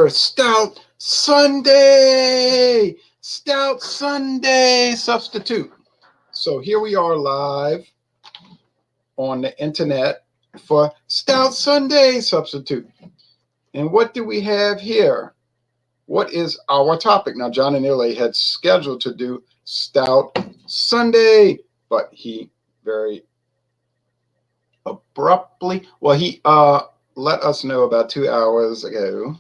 Stout Sunday. Stout Sunday substitute. So here we are live on the internet for Stout Sunday substitute. And what do we have here? What is our topic? Now, John and Ilay had scheduled to do Stout Sunday, but he very abruptly, well, he let us know about 2 hours ago,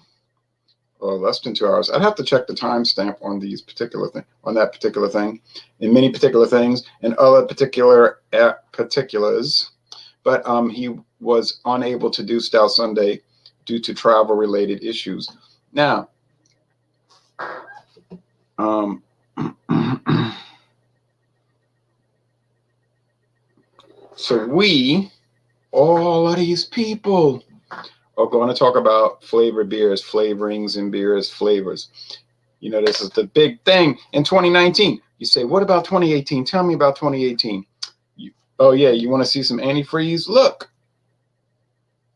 or less than 2 hours. I'd have to check the timestamp on these particular thing, on that particular thing, and many particular things, and other particular particulars. But he was unable to do Stout Sunday due to travel-related issues. Now, so we, all of these people, are going to talk about flavored beers, flavorings in beers, flavors. You know, this is the big thing in 2019. You say, what about 2018? Tell me about 2018. Oh, yeah, you want to see some antifreeze? Look.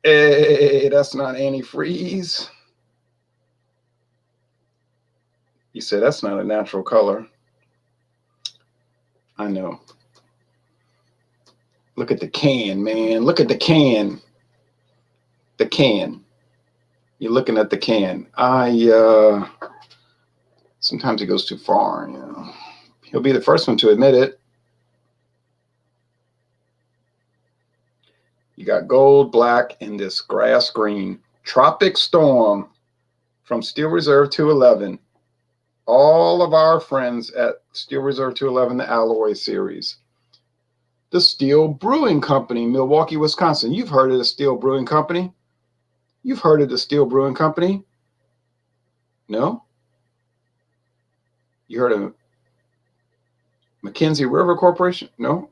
Hey, that's not antifreeze. You say, that's not a natural color. I know. Look at the can, man. Look at the can. The can. You're looking at the can. Sometimes he goes too far, you know. He'll be the first one to admit it. You got gold, black, and this grass green. Tropic Storm from Steel Reserve 211. All of our friends at Steel Reserve 211, the Alloy series. The Steel Brewing Company, Milwaukee, Wisconsin. You've heard of the Steel Brewing Company? You've heard of the Steel Brewing Company? No? You heard of Mackenzie River Corporation? No?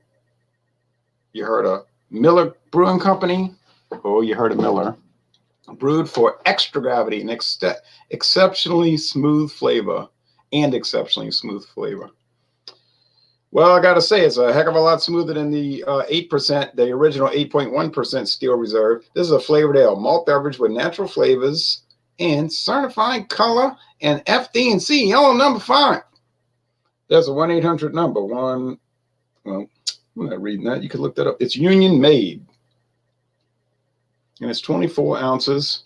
You heard of Miller Brewing Company? Oh, you heard of Miller. Brewed for extra gravity and exceptionally smooth flavor. Well, I got to say, it's a heck of a lot smoother than the 8%, the original 8.1% Steel Reserve. This is a flavored ale, malt beverage with natural flavors and certified color and FD&C, yellow number 5. There's a 1-800 number. Well, I'm not reading that. You can look that up. It's Union Made. And it's 24 ounces.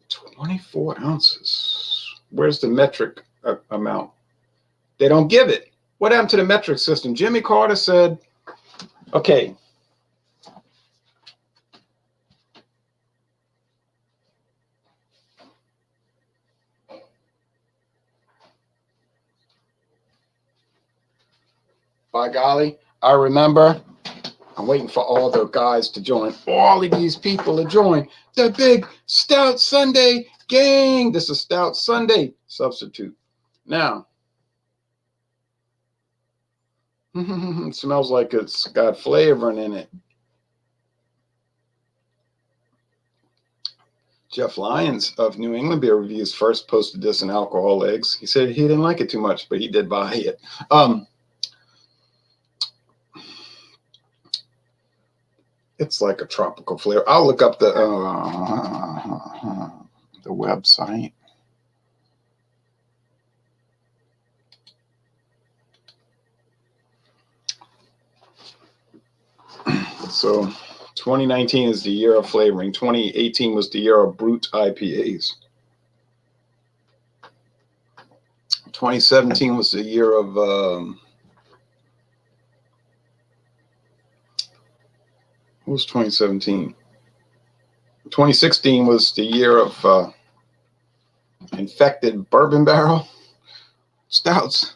24 ounces. Where's the metric amount? They don't give it. What happened to the metric system? Jimmy Carter said, okay, by golly, I remember. I'm waiting for all the guys to join. All of these people to join the big Stout Sunday gang. This is Stout Sunday substitute. Now, it smells like it's got flavoring in it. Jeff Lyons of New England Beer Reviews first posted this in Alcohol Eggs. He said he didn't like it too much, but he did buy it. It's like a tropical flavor. I'll look up the website. So 2019 is the year of flavoring. 2018 was the year of brute IPAs. 2017 was the year of what was 2017? 2016 was the year of infected bourbon barrel stouts.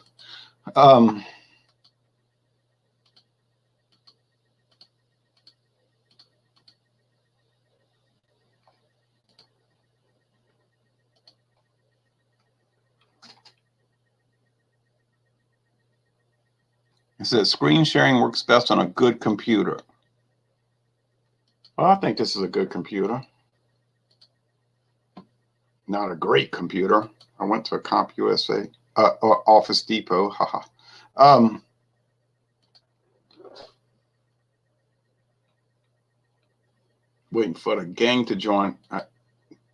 It says screen sharing works best on a good computer. Well, I think this is a good computer. Not a great computer. I went to a CompUSA, or Office Depot. Haha. Waiting for the gang to join.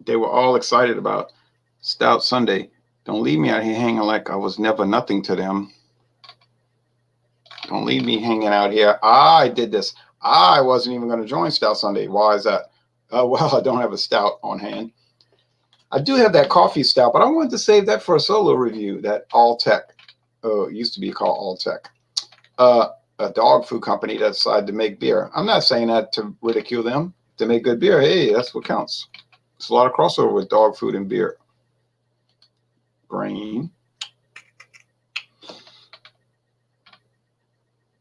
they were all excited about Stout Sunday. Don't leave me out here hanging like I was never nothing to them. Don't leave me hanging out here. I did this. I wasn't even going to join Stout Sunday. Why is that? Well, I don't have a stout on hand. I do have that coffee stout, but I wanted to save that for a solo review. That All Tech, it used to be called All Tech, a dog food company that decided to make beer. I'm not saying that to ridicule them. To make good beer, hey, that's what counts. There's a lot of crossover with dog food and beer. Grain.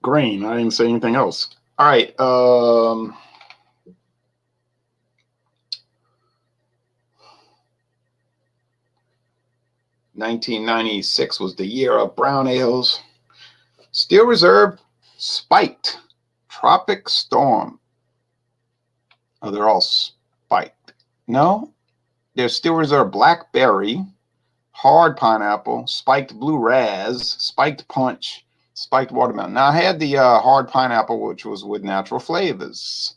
I didn't say anything else. All right. 1996 was the year of brown ales. Steel Reserve Spiked Tropic Storm. Oh, they're all spiked. No, there's Steel Reserve Blackberry, Hard Pineapple, Spiked Blue Raz, Spiked Punch, Spiked Watermelon. Now, I had the Hard Pineapple, which was with natural flavors.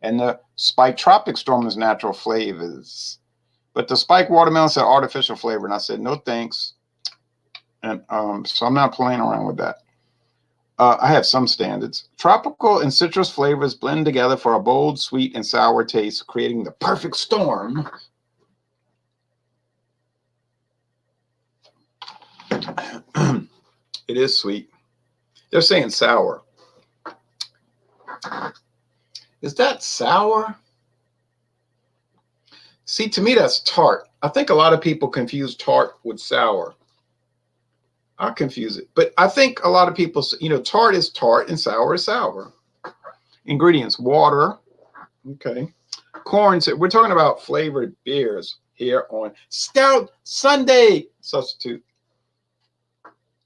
And the Spiked Tropic Storm is natural flavors. But the Spiked Watermelon said artificial flavor, and I said, no thanks. And so I'm not playing around with that. I have some standards. Tropical and citrus flavors blend together for a bold, sweet, and sour taste, creating the perfect storm. It is sweet. They're saying sour. Is that sour? See, to me, that's tart. I think a lot of people confuse tart with sour. I confuse it. But I think a lot of people, tart is tart and sour is sour. Ingredients, water. Okay. Corn. We're talking about flavored beers here on Stout Sunday. Substitute.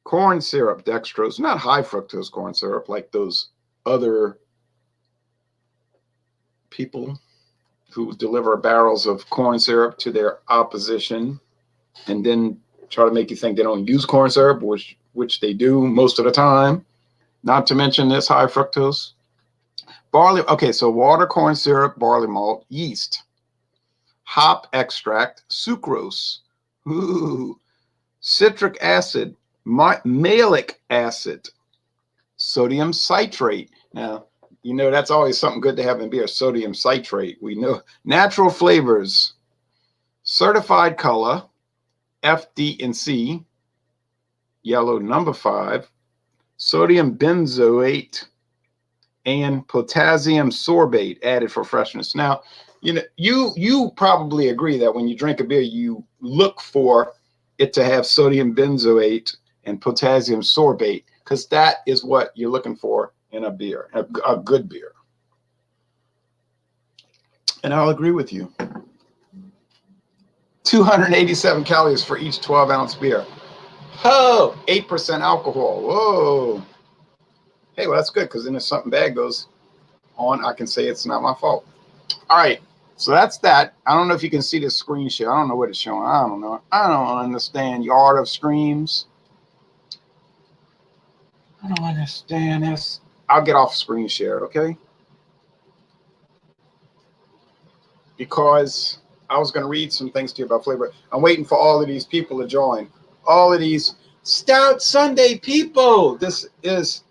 Corn syrup, dextrose. Not high fructose corn syrup like those other people who deliver barrels of corn syrup to their opposition and then try to make you think they don't use corn syrup, which they do most of the time. Not to mention this high fructose. Barley, okay, so water, corn syrup, barley malt, yeast, hop extract, sucrose, citric acid, malic acid, sodium citrate. Now, that's always something good to have in beer, sodium citrate. We know natural flavors, certified color, F, D, and C, yellow number 5, sodium benzoate, and potassium sorbate added for freshness. Now, you probably agree that when you drink a beer, you look for it to have sodium benzoate and potassium sorbate, because that is what you're looking for in a beer, a good beer. And I'll agree with you. 287 calories for each 12-ounce beer. Oh, 8% alcohol. Whoa. Hey, well, that's good, because then if something bad goes on, I can say it's not my fault. All right, so that's that. I don't know if you can see the screen share. I don't know what it's showing. I don't know. I don't understand yard of streams. I don't understand this. I'll get off screen share, okay? Because I was going to read some things to you about flavor. I'm waiting for all of these people to join. All of these Stout Sunday people. This is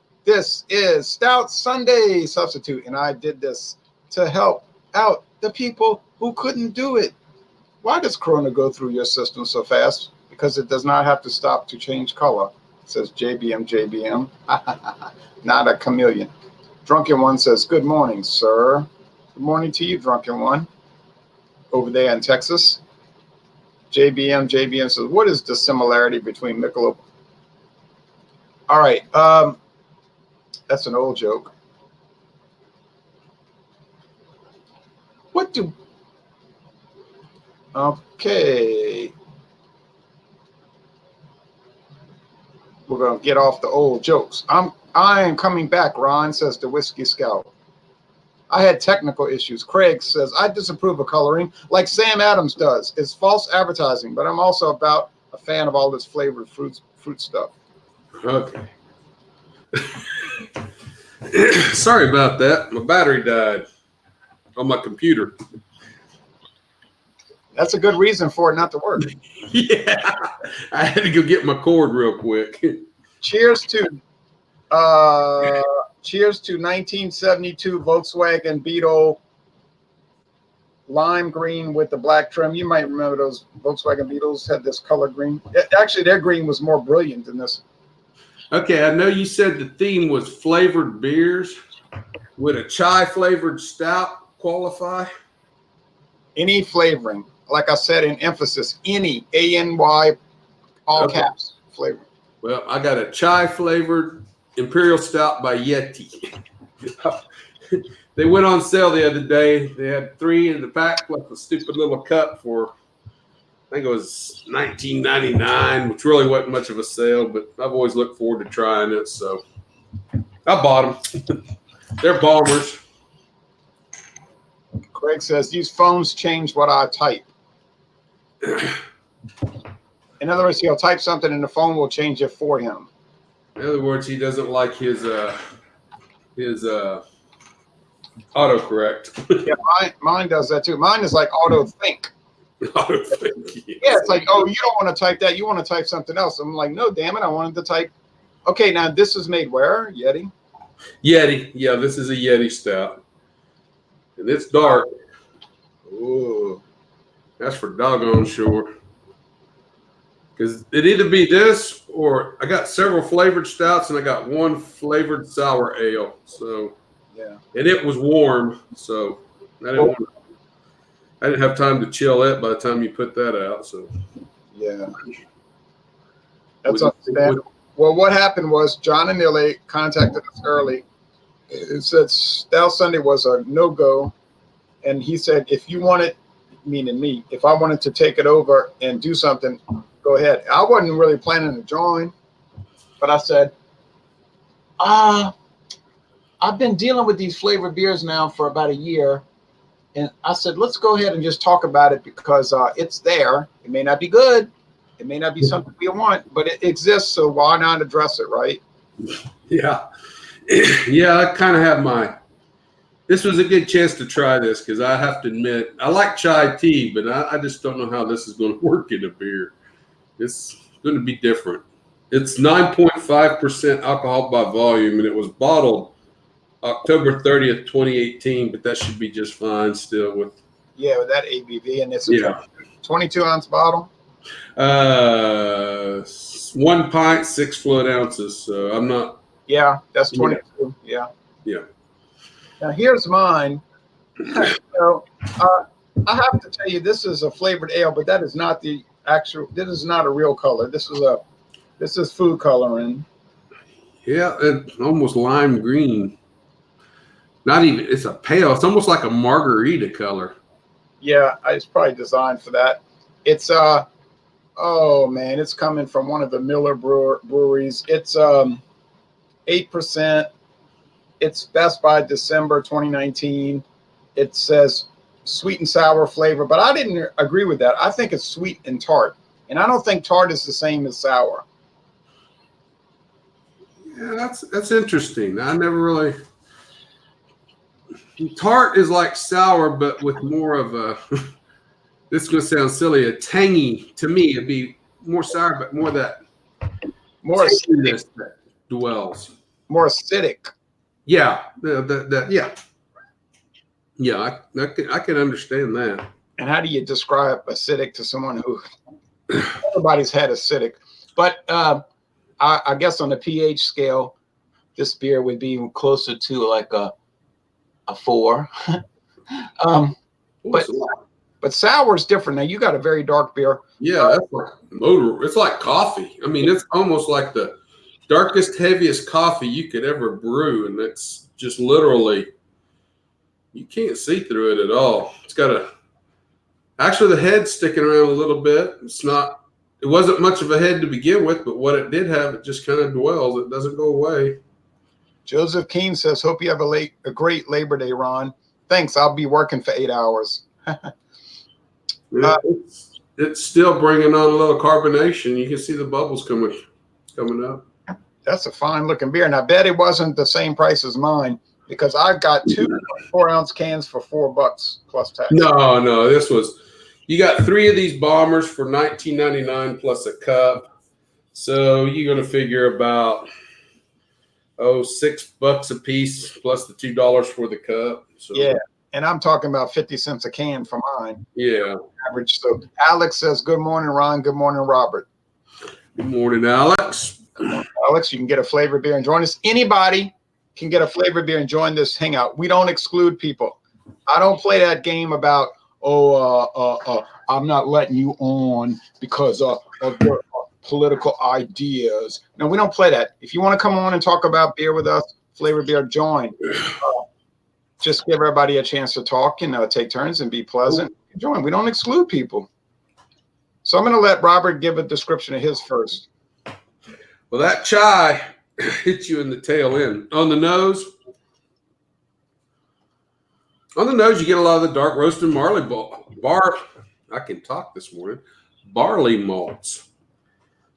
Stout Sunday substitute. And I did this to help out the people who couldn't do it. Why does Corona go through your system so fast? Because it does not have to stop to change color. It says JBM. Not a chameleon. Drunken One says, good morning, sir. Good morning to you, Drunken One. Over there in Texas. JBM says, what is the similarity between Michelob? All right. That's an old joke. Okay. We're going to get off the old jokes. I am coming back, Ron, says the Whisky Scout. I had technical issues. Craig says, I disapprove of coloring like Sam Adams does. It's false advertising, but I'm also about a fan of all this flavored fruit stuff. Okay. Sorry about that. My battery died on my computer. That's a good reason for it not to work. Yeah, I had to go get my cord real quick. Cheers to 1972 Volkswagen Beetle lime green with the black trim. You might remember those Volkswagen Beetles had this color green. Actually, their green was more brilliant than this. Okay, I know you said the theme was flavored beers. Would a chai flavored stout qualify? Any flavoring, like I said in emphasis, any ANY, all caps flavoring. Well, I got a chai flavored Imperial Stout by Yeti. They went on sale the other day. They had 3 in the pack plus a stupid little cup for, I think it was $19.99, which really wasn't much of a sale, but I've always looked forward to trying it, so I bought them. They're bombers. Craig says, these phones change what I type. In other words, he'll type something and the phone will change it for him. In other words, he doesn't like his autocorrect. Yeah, mine does that too. Mine is like auto think. Auto think. Yes. Yeah, it's like, oh, you don't want to type that. You want to type something else. I'm like, no, damn it. I wanted to type. Okay, now this is made where? Yeti? Yeti. Yeah, this is a Yeti stout. And it's dark. Oh, that's for doggone sure. Because it either be this or I got several flavored stouts and I got one flavored sour ale. So, yeah. And it was warm. So, I didn't have time to chill it by the time you put that out. So, yeah. That's understandable. Well, what happened was John and Nilly contacted us early. It said Stout Sunday was a no-go. And he said, if you wanted, meaning me, if I wanted to take it over and do something, go ahead. I wasn't really planning to join, but I said, I've been dealing with these flavored beers now for about a year. And I said, let's go ahead and just talk about it because it's there. It may not be good. It may not be something we want, but it exists. So why not address it, right? Yeah. Yeah, I kind of have this was a good chance to try this because I have to admit, I like chai tea, but I just don't know how this is going to work in a beer. It's going to be different. It's 9.5% alcohol by volume, and it was bottled October 30th, 2018, but that should be just fine still with. Yeah, with that ABV, and it's a 22-ounce bottle. 1 pint, 6 fluid ounces. So I'm not. Yeah, that's 22. Yeah. Yeah. Now here's mine. So I have to tell you, this is a flavored ale, but that is not the actual. This is not a real color. This is food coloring. Yeah, it's almost lime green. Not even. It's a pale. It's almost like a margarita color. Yeah, it's probably designed for that. It's oh man, it's coming from one of the Miller breweries. It's 8%. It's best by December 2019. It says sweet and sour flavor, but I didn't agree with that. I think it's sweet and tart, and I don't think tart is the same as sour. Yeah, that's interesting. I never really. Tart is like sour, but with more of a. This is going to sound silly. A tangy to me. It'd be more sour, but more more acidic that dwells. More acidic. Yeah, yeah. I can understand that. And how do you describe acidic to someone who everybody's had acidic? But I guess on the pH scale, this beer would be closer to like a 4. But sour is different. Now you got a very dark beer. Yeah, that's like motor. It's like coffee. I mean, it's almost like the darkest, heaviest coffee you could ever brew, and it's just literally you can't see through it at all. It's got actually the head's sticking around a little bit. It wasn't much of a head to begin with, but what it did have, it just kind of dwells. It doesn't go away. Joseph Keene says, "Hope you have a great Labor Day, Ron. Thanks. I'll be working for 8 hours." It's still bringing on a little carbonation. You can see the bubbles coming up. That's a fine looking beer. And I bet it wasn't the same price as mine because I got 2 4-ounce cans for $4 plus tax. No, this was, You got 3 of these bombers for $19.99 plus a cup. So you're going to figure about $6 a piece plus the $2 for the cup. So, yeah, and I'm talking about 50 cents a can for mine. Yeah. Average. So Alex says, "Good morning, Ron. Good morning, Robert." Good morning, Alex. Good morning, Alex. You can get a flavored beer and join us. Anybody can get a flavored beer and join this hangout. We don't exclude people. I don't play that game about I'm not letting you on because of your political ideas. No, we don't play that. If you want to come on and talk about beer with us, flavored beer, join. Just give everybody a chance to talk and take turns and be pleasant. Join. We don't exclude people. So I'm going to let Robert give a description of his first. Well, that chai hits you in the tail end. On the nose, you get a lot of the dark roasted I can talk this morning. Barley malts.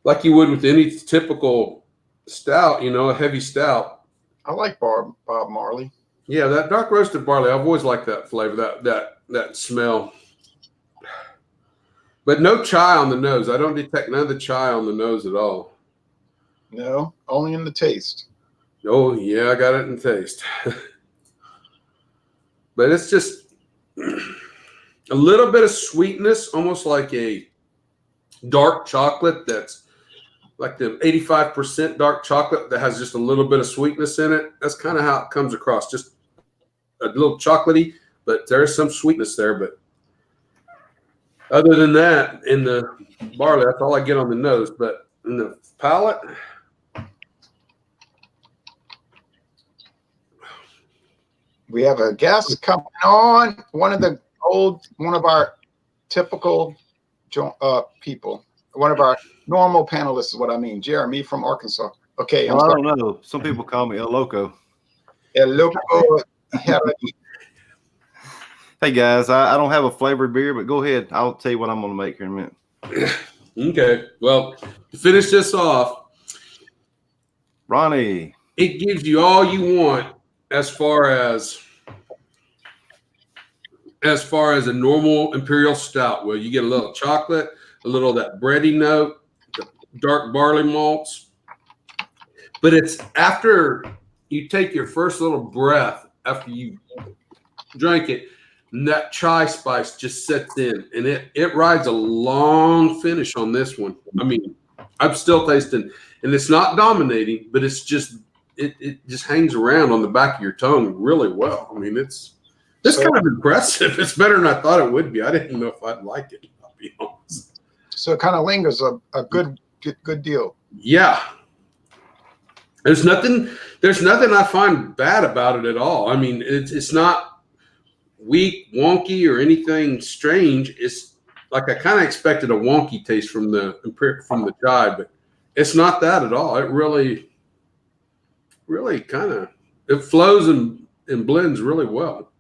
Like you would with any typical stout, a heavy stout. I like Bob Marley. Yeah, that dark roasted barley. I've always liked that flavor, that smell. But no chai on the nose. I don't detect none of the chai on the nose at all. No, only in the taste. Oh, yeah, I got it in taste. But it's just a little bit of sweetness, almost like a dark chocolate that's like the 85% dark chocolate that has just a little bit of sweetness in it. That's kind of how it comes across. Just a little chocolatey, but there's some sweetness there. But other than that, in the barley, that's all I get on the nose. But in the palate, we have a guest coming on. One of our typical people. One of our normal panelists is what I mean. Jeremy from Arkansas. Okay. Well, I don't know. Some people call me El Loco. El Loco. Hey, guys, I don't have a flavored beer, but go ahead. I'll tell you what I'm going to make here in a minute. Okay. Well, to finish this off, Ronnie. It gives you all you want as far as a normal imperial stout, where you get a little chocolate, a little of that bready note, the dark barley malts. But it's after you take your first little breath after you drink it, and that chai spice just sets in, and it rides a long finish on this one. I mean, I'm still tasting, and it's not dominating, but it's just it just hangs around on the back of your tongue really well. I mean, it's kind of impressive. It's better than I thought it would be. I didn't know if I'd like it, I'll be honest. So it kind of lingers a good deal. Yeah. There's nothing I find bad about it at all. I mean, it's not weak, wonky, or anything strange. It's like I kind of expected a wonky taste from the chai, but it's not that at all. It really kind of it flows and blends really well.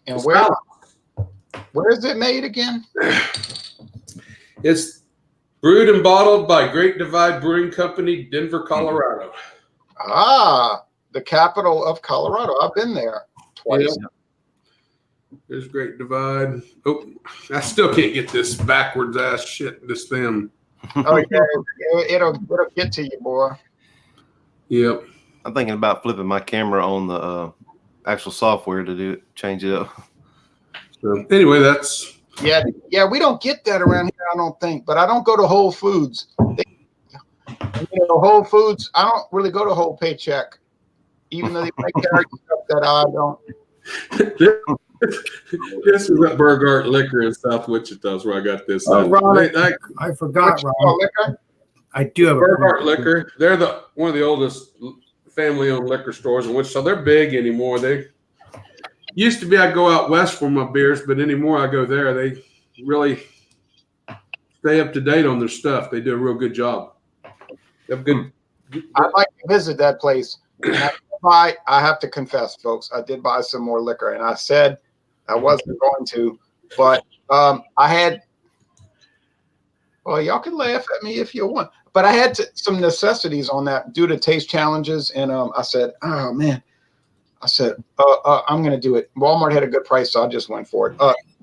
And where is it made again? It's brewed and bottled by Great Divide Brewing Company, Denver, Colorado. Ah, the capital of Colorado. I've been there twice. Yeah. There's Great Divide. Oh, I still can't get this backwards ass shit, this thing. Oh, yeah. It'll get to you, boy. Yep. I'm thinking about flipping my camera on the actual software to change it up. So anyway, that's yeah. We don't get that around here, I don't think. But I don't go to Whole Foods. Whole Foods. I don't really go to Whole Paycheck, even though they might carry stuff that I don't. This is at Burgart Liquor in South Wichita. Is where I got this. Oh, I forgot, Ron. I do have Burgart Liquor. They're one of the oldest family-owned liquor stores in Wichita. They're big anymore. They used to be I go out west for my beers, but anymore I go there. They really stay up to date on their stuff. They do a real good job. They have good. I'd like to visit that place. I have to confess, folks, I did buy some more liquor, and I said I wasn't going to, but I had. Well, y'all can laugh at me if you want, but I had some necessities on that due to taste challenges, and I said, "Oh man," I said, "I'm going to do it." Walmart had a good price, so I just went for it.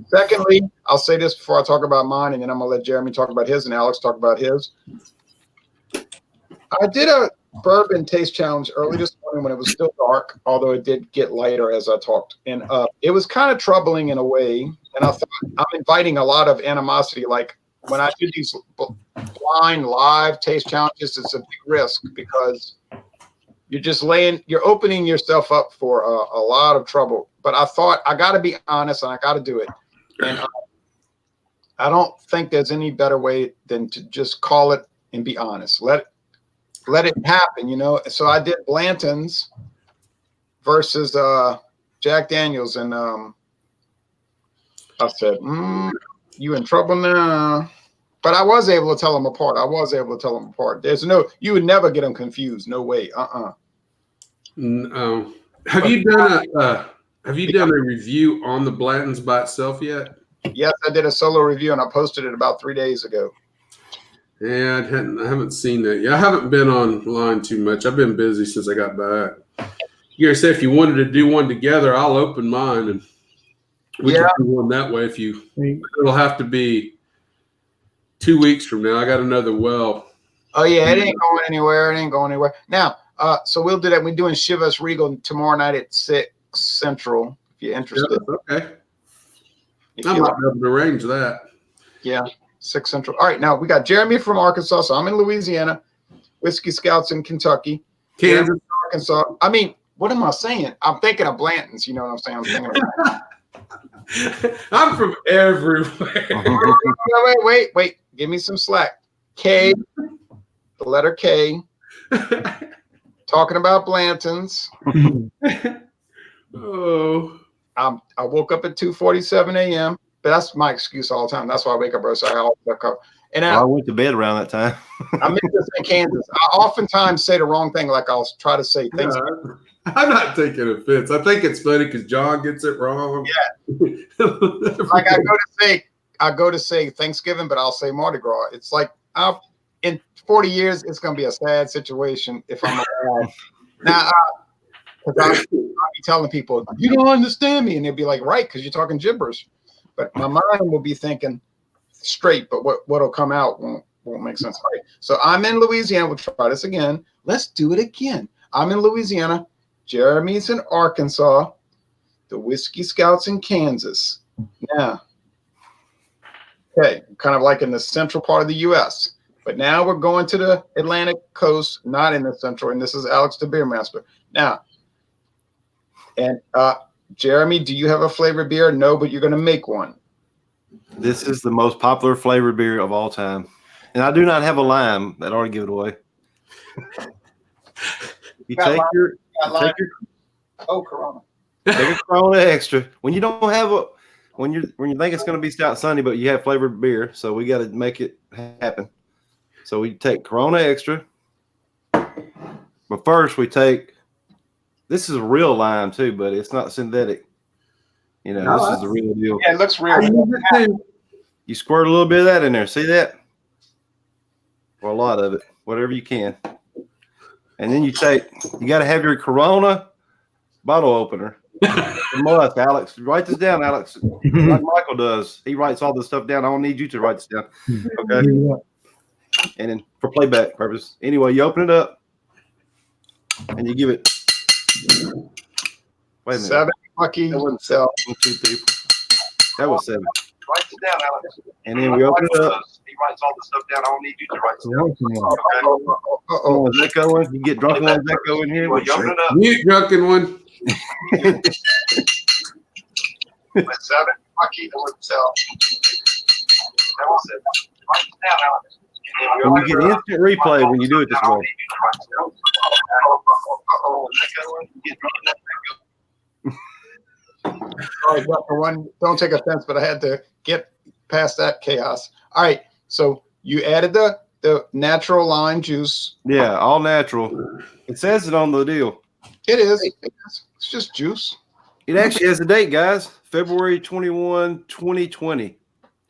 Secondly, I'll say this before I talk about mine, and then I'm gonna let Jeremy talk about his and Alex talk about his. I did a bourbon taste challenge early this morning when it was still dark, although it did get lighter as I talked. And it was kind of troubling in a way. And I thought I'm inviting a lot of animosity. Like when I do these blind live taste challenges, it's a big risk because you're opening yourself up for a lot of trouble. But I thought I got to be honest and I got to do it. And I don't think there's any better way than to just call it and be honest. Let it happen, you know. So I did Blanton's versus Jack Daniels, and I said, "You in trouble now?" But I was able to tell them apart. There's you would never get them confused. No way. No. Have you done a review on the Blanton's by itself yet? Yes, I did a solo review, and I posted it about 3 days ago. Yeah, I haven't seen that yet. I haven't been online too much. I've been busy since I got back. You guys say if you wanted to do one together, I'll open mine and we can do one that way. It'll have to be 2 weeks from now. I got another well. Oh yeah, it ain't going anywhere. Now, so we'll do that. We're doing Chivas Regal tomorrow night at 6 Central. If you're interested. Yeah, okay. I might be able to arrange that. Yeah. 6 Central. All right, now we got Jeremy from Arkansas. So I'm in Louisiana. Whisky Scouts in Kentucky. Kansas, Arkansas. I mean, what am I saying? I'm thinking of Blanton's. You know what I'm saying? I'm thinking of I'm from everywhere. Wait. Give me some slack. K, the letter K. Talking about Blanton's. Oh. I woke up at 2:47 a.m. But that's my excuse all the time. That's why I wake up early. So I always wake up. And I went to bed around that time. I'm in Kansas. I oftentimes say the wrong thing. Like I'll try to say things. I'm not taking offense. I think it's funny because John gets it wrong. Yeah. Like I go to say Thanksgiving, but I'll say Mardi Gras. It's like in 40 years, it's gonna be a sad situation if I'm alive. Now, because I'll be telling people you don't understand me, and they'll be like, right, because you're talking gibberish. But my mind will be thinking straight, but what'll come out won't make sense. All right. So I'm in Louisiana. We'll try this again. Let's do it again. I'm in Louisiana. Jeremy's in Arkansas. The Whisky Scouts in Kansas. Now, okay, kind of like in the central part of the U.S. But now we're going to the Atlantic coast, not in the central. And this is Alex the Beer Master. Now, and Jeremy, do you have a flavored beer? No, but you're going to make one. This is the most popular flavored beer of all time. And I do not have a lime. That already give it away. Take your Corona. Take a Corona Extra. When you don't have when you think it's going to be Stout Sunday, but you have flavored beer, so we got to make it happen. So we take Corona Extra. But first we take, this is a real lime too, but it's not synthetic. You know, this is the real deal. Yeah, it looks real. You squirt a little bit of that in there. See that? Or a lot of it, whatever you can. And then you got to have your Corona bottle opener. Must, Alex. Write this down, Alex. Like Michael does. He writes all this stuff down. I don't need you to write this down. Okay. And then for playback purpose. Anyway, you open it up and you give it. Wait a minute. 7 lucky. That wasn't 7. 1, 2, 3, 4. That was 7. Write it down, Alex. And then we open it up. He writes all the stuff down. I don't need you to write it down. Oh, is that going? You get drunken ones that go in here? Well, you open it up. Mute drunken one. 7 lucky. That was 7. That was 7. Write it down, Alex. And you get instant replay when you do it this way. All right, for one, don't take offense, but I had to get past that chaos. All right, so you added the natural lime juice. Yeah, all natural. It says it on the deal. It is. It's just juice. It actually has a date, guys. February 21, 2020.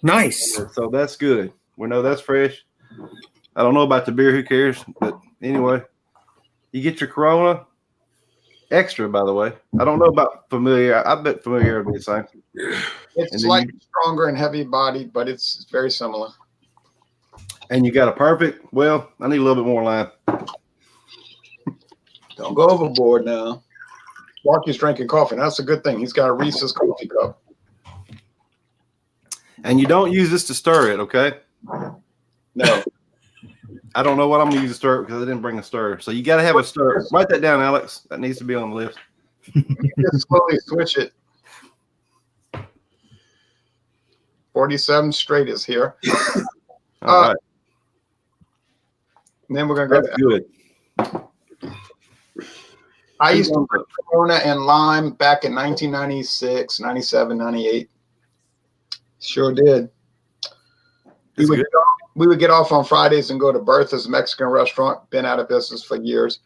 Nice. So that's good. We know that's fresh. I don't know about the beer. Who cares? But anyway, you get your Corona Extra, by the way. I don't know about familiar. I bet familiar would be the same. It's slightly stronger and heavy bodied, but it's very similar. And you got a perfect. Well, I need a little bit more lime. Don't go overboard now. Marky's drinking coffee. That's a good thing. He's got a Reese's coffee cup. And you don't use this to stir it, okay? No. I don't know what I'm going to use to stir it because I didn't bring a stir. So you got to have a stir. Write that down, Alex. That needs to be on the list. You just slowly switch it. 47 straight is here. All right. And then we're going to go That's to good. I used to drink Corona and lime back in 1996, 97, 98. Sure did. We would get off on Fridays and go to Bertha's Mexican restaurant. Been out of business for years,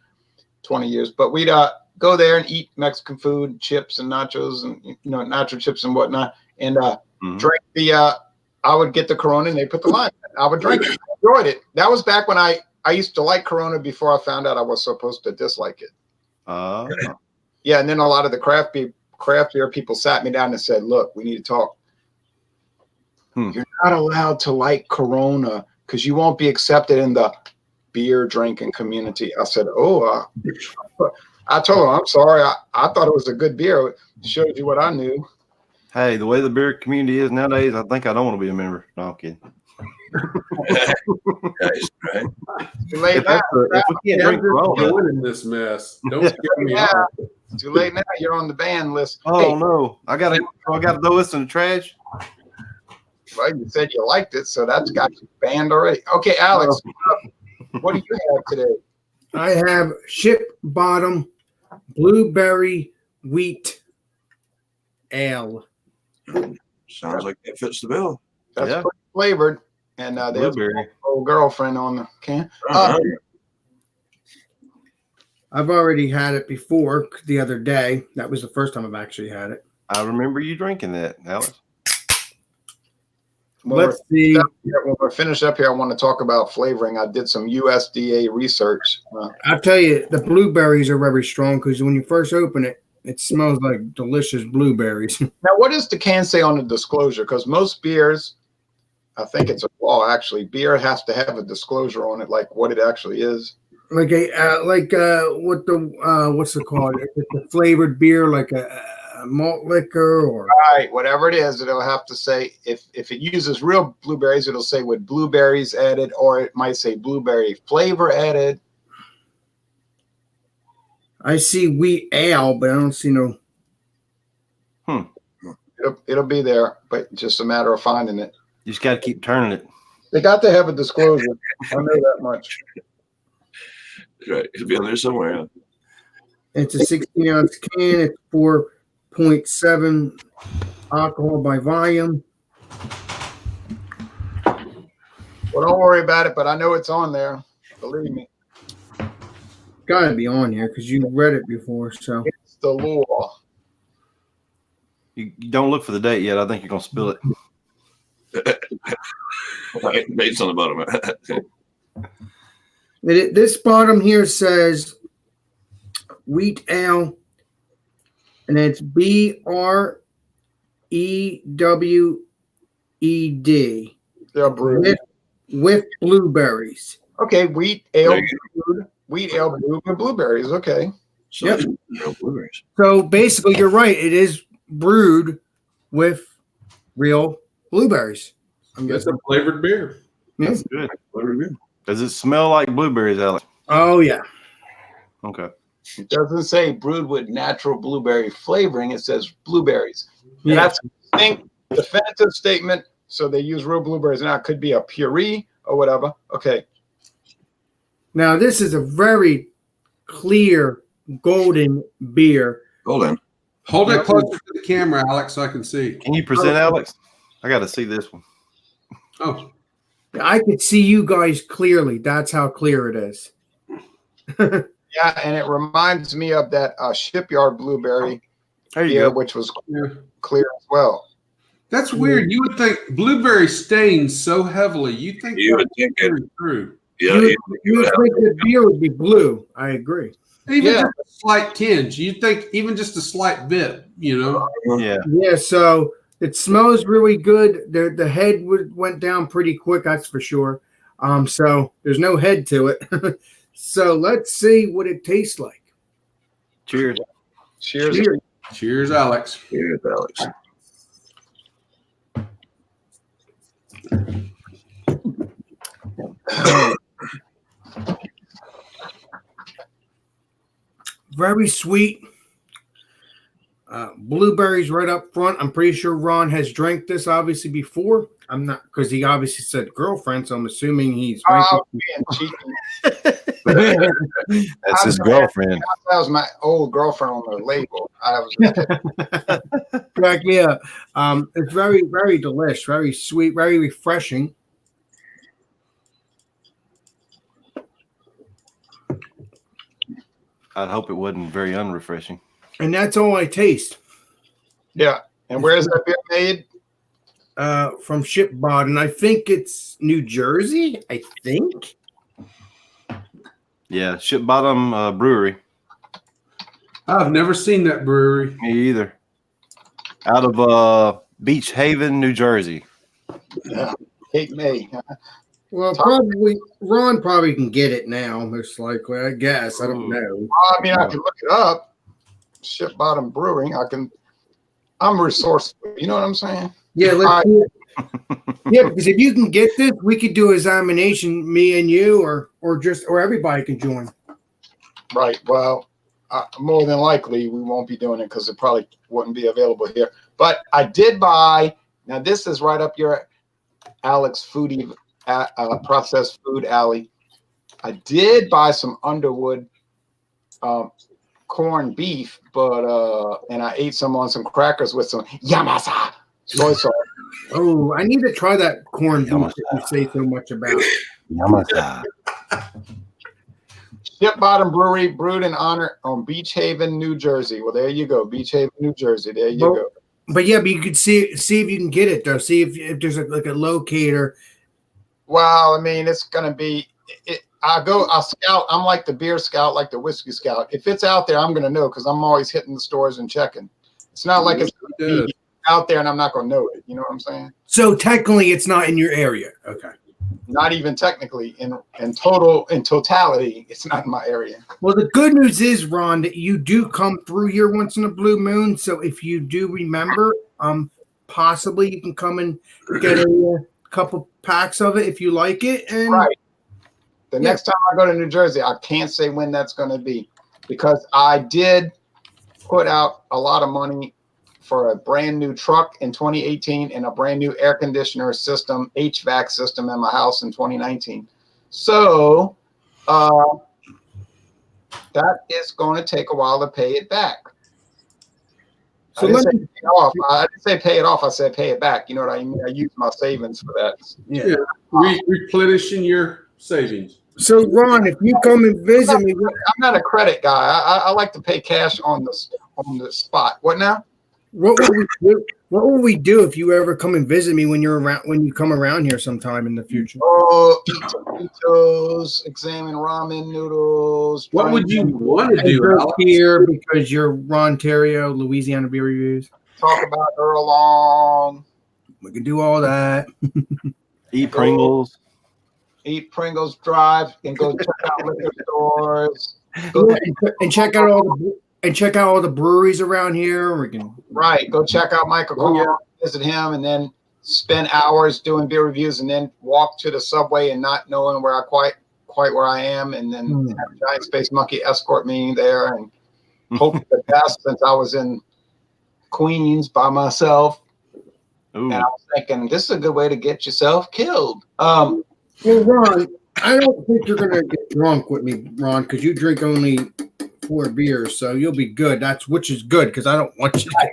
20 years. But we'd go there and eat Mexican food, chips and nachos and nacho chips and whatnot. And drink the I would get the Corona and they put the lime in. I would drink it. I enjoyed it. That was back when I used to like Corona before I found out I was supposed to dislike it. Yeah, and then a lot of the craft beer people sat me down and said, "Look, we need to talk. You're not allowed to like Corona because you won't be accepted in the beer drinking community." I said, "Oh, I told them I'm sorry. I thought it was a good beer. It shows you what I knew." Hey, the way the beer community is nowadays, I think I don't want to be a member. No, I'm kidding. Right. If we can't drink Corona in this mess, don't scare me off. Too late now. You're on the ban list. Oh no, I gotta throw this in the trash. Well, you said you liked it, so that's got you banned already. Okay, Alex, what do you have today? I have Ship Bottom Blueberry Wheat Ale. Sounds like it fits the bill. That's pretty flavored. And there's my old girlfriend on the can. I've already had it before the other day. That was the first time I've actually had it. I remember you drinking that, Alex. Let's see. When we're finished up here, I want to talk about flavoring. I did some USDA research. I'll tell you, the blueberries are very strong because when you first open it, it smells like delicious blueberries. Now, what does the can say on the disclosure? Because most beers, I think it's a law actually. Beer has to have a disclosure on it, like what it actually is. Like what's it called? It's a flavored beer, like a malt liquor, or right, whatever it is, it'll have to say if it uses real blueberries, it'll say with blueberries added, or it might say blueberry flavor added. I see wheat ale, but I don't see no. It'll be there, but just a matter of finding it. You just got to keep turning it. They got to have a disclosure. I know that much. Right, it'll be on there somewhere. Huh? It's a 16-ounce can. It's 4.7 alcohol by volume. Well, don't worry about it, but I know it's on there. Believe me. Got to be on here because you read it before. So it's the law. You don't look for the date yet. I think you're gonna spill it. Dates on the bottom. This bottom here says wheat ale, and it's BREWED. They're brewed with blueberries. Okay, wheat ale brewed. Wheat ale brewed with blueberries. Okay. So yep. No blueberries. So basically, you're right. It is brewed with real blueberries. That's a flavored beer. That's good. Flavored beer. Does it smell like blueberries, Alex? Oh yeah. Okay. It doesn't say brewed with natural blueberry flavoring. It says blueberries. Yeah. That's a distinct, definitive statement. So they use real blueberries. Now it could be a puree or whatever. Okay. Now this is a very clear golden beer. Golden. Hold it closer to the camera, Alex, so I can see. Can you present, Alex? I got to see this one. Oh. I could see you guys clearly. That's how clear it is. Yeah, and it reminds me of that Shipyard blueberry beer, which was clear as well. That's weird. You would think blueberry stains so heavily. You think would think it true. Yeah, you would think the beer would be blue. I agree. Even just a slight tinge. You'd think even just a slight bit, you know? Yeah. Yeah, so It smells really good. The head went down pretty quick, that's for sure. So there's no head to it. So let's see what it tastes like. Cheers. Cheers. Cheers. Cheers, Alex. Cheers, Alex. Very sweet. Blueberries right up front. I'm pretty sure Ron has drank this obviously before. I'm not, because he obviously said girlfriend, so I'm assuming he's drank Oh, it. being cheeky. That's his girlfriend. That was my old girlfriend on the label. I was just kidding. Correct, yeah. It's very, very delicious, very sweet, very refreshing. I'd hope it wasn't very unrefreshing. And that's all I taste. Yeah. And where is that beer made? From Shipbot, and I think it's New Jersey, I think. Yeah, Ship Bottom Brewery. I've never seen that brewery. Me either. Out of Beach Haven, New Jersey. Yeah. Cape May. Well, probably Ron probably can get it now, most likely. I guess. I don't know. I mean, I can look it up. Ship Bottom Brewing. I'm resourceful. You know what I'm saying? Yeah, let's do it. Yeah, because if you can get this, we could do examination, me and you, or everybody can join. Right. Well, more than likely we won't be doing it because it probably wouldn't be available here. But I did buy. Now this is right up your Alex foodie processed food alley. I did buy some Underwood corned beef, but and I ate some on some crackers with some Yamasa soy sauce. Oh, I need to try that corned beef that you say so much about. Yamasa. Ship Bottom Brewery, brewed in honor on Beach Haven, New Jersey. Well, there you go, Beach Haven, New Jersey. There you go. But yeah, but you could see if you can get it though. See if there's like a locator. Well, I mean, it's gonna be. I'll scout. I'm like the beer scout, like the whiskey scout. If it's out there, I'm gonna know because I'm always hitting the stores and checking. It's not like it's gonna be out there and I'm not gonna know it. You know what I'm saying? So technically, it's not in your area. Okay. Not even technically. In totality, it's not in my area. Well, the good news is, Ron, that you do come through here once in a blue moon. So if you do remember, possibly you can come and get a couple packs of it if you like it. And right. The next time I go to New Jersey, I can't say when that's going to be because I did put out a lot of money for a brand new truck in 2018 and a brand new air conditioner system, HVAC system in my house in 2019. So that is going to take a while to pay it back. So I didn't say pay it off. I said pay it back. You know what I mean? I used my savings for that. Yeah. Replenishing your savings. So, Ron, if you come and visit me, I'm not a credit guy. I like to pay cash on the spot. What now? What will we do if you ever come and visit me when you come around here sometime in the future? Oh, eat taquitos, examine ramen noodles. What would you want to do, Alex? Here because you're Ron Theriot, Louisiana Beer Reviews. Talk about Earl Long. We can do all that. Eat Pringles. Eat Pringles, drive, and go check out liquor stores. And check out all the breweries around here. We can go check out Michael Corn, visit him, and then spend hours doing beer reviews, and then walk to the subway and not knowing where I quite where I am, and then have a Giant Space Monkey escort me there, and hope for the best. Since I was in Queens by myself, and I was thinking this is a good way to get yourself killed. Well, Ron, I don't think you're gonna get drunk with me, Ron, because you drink only 4 beers, so you'll be good. Which is good because I don't want you to.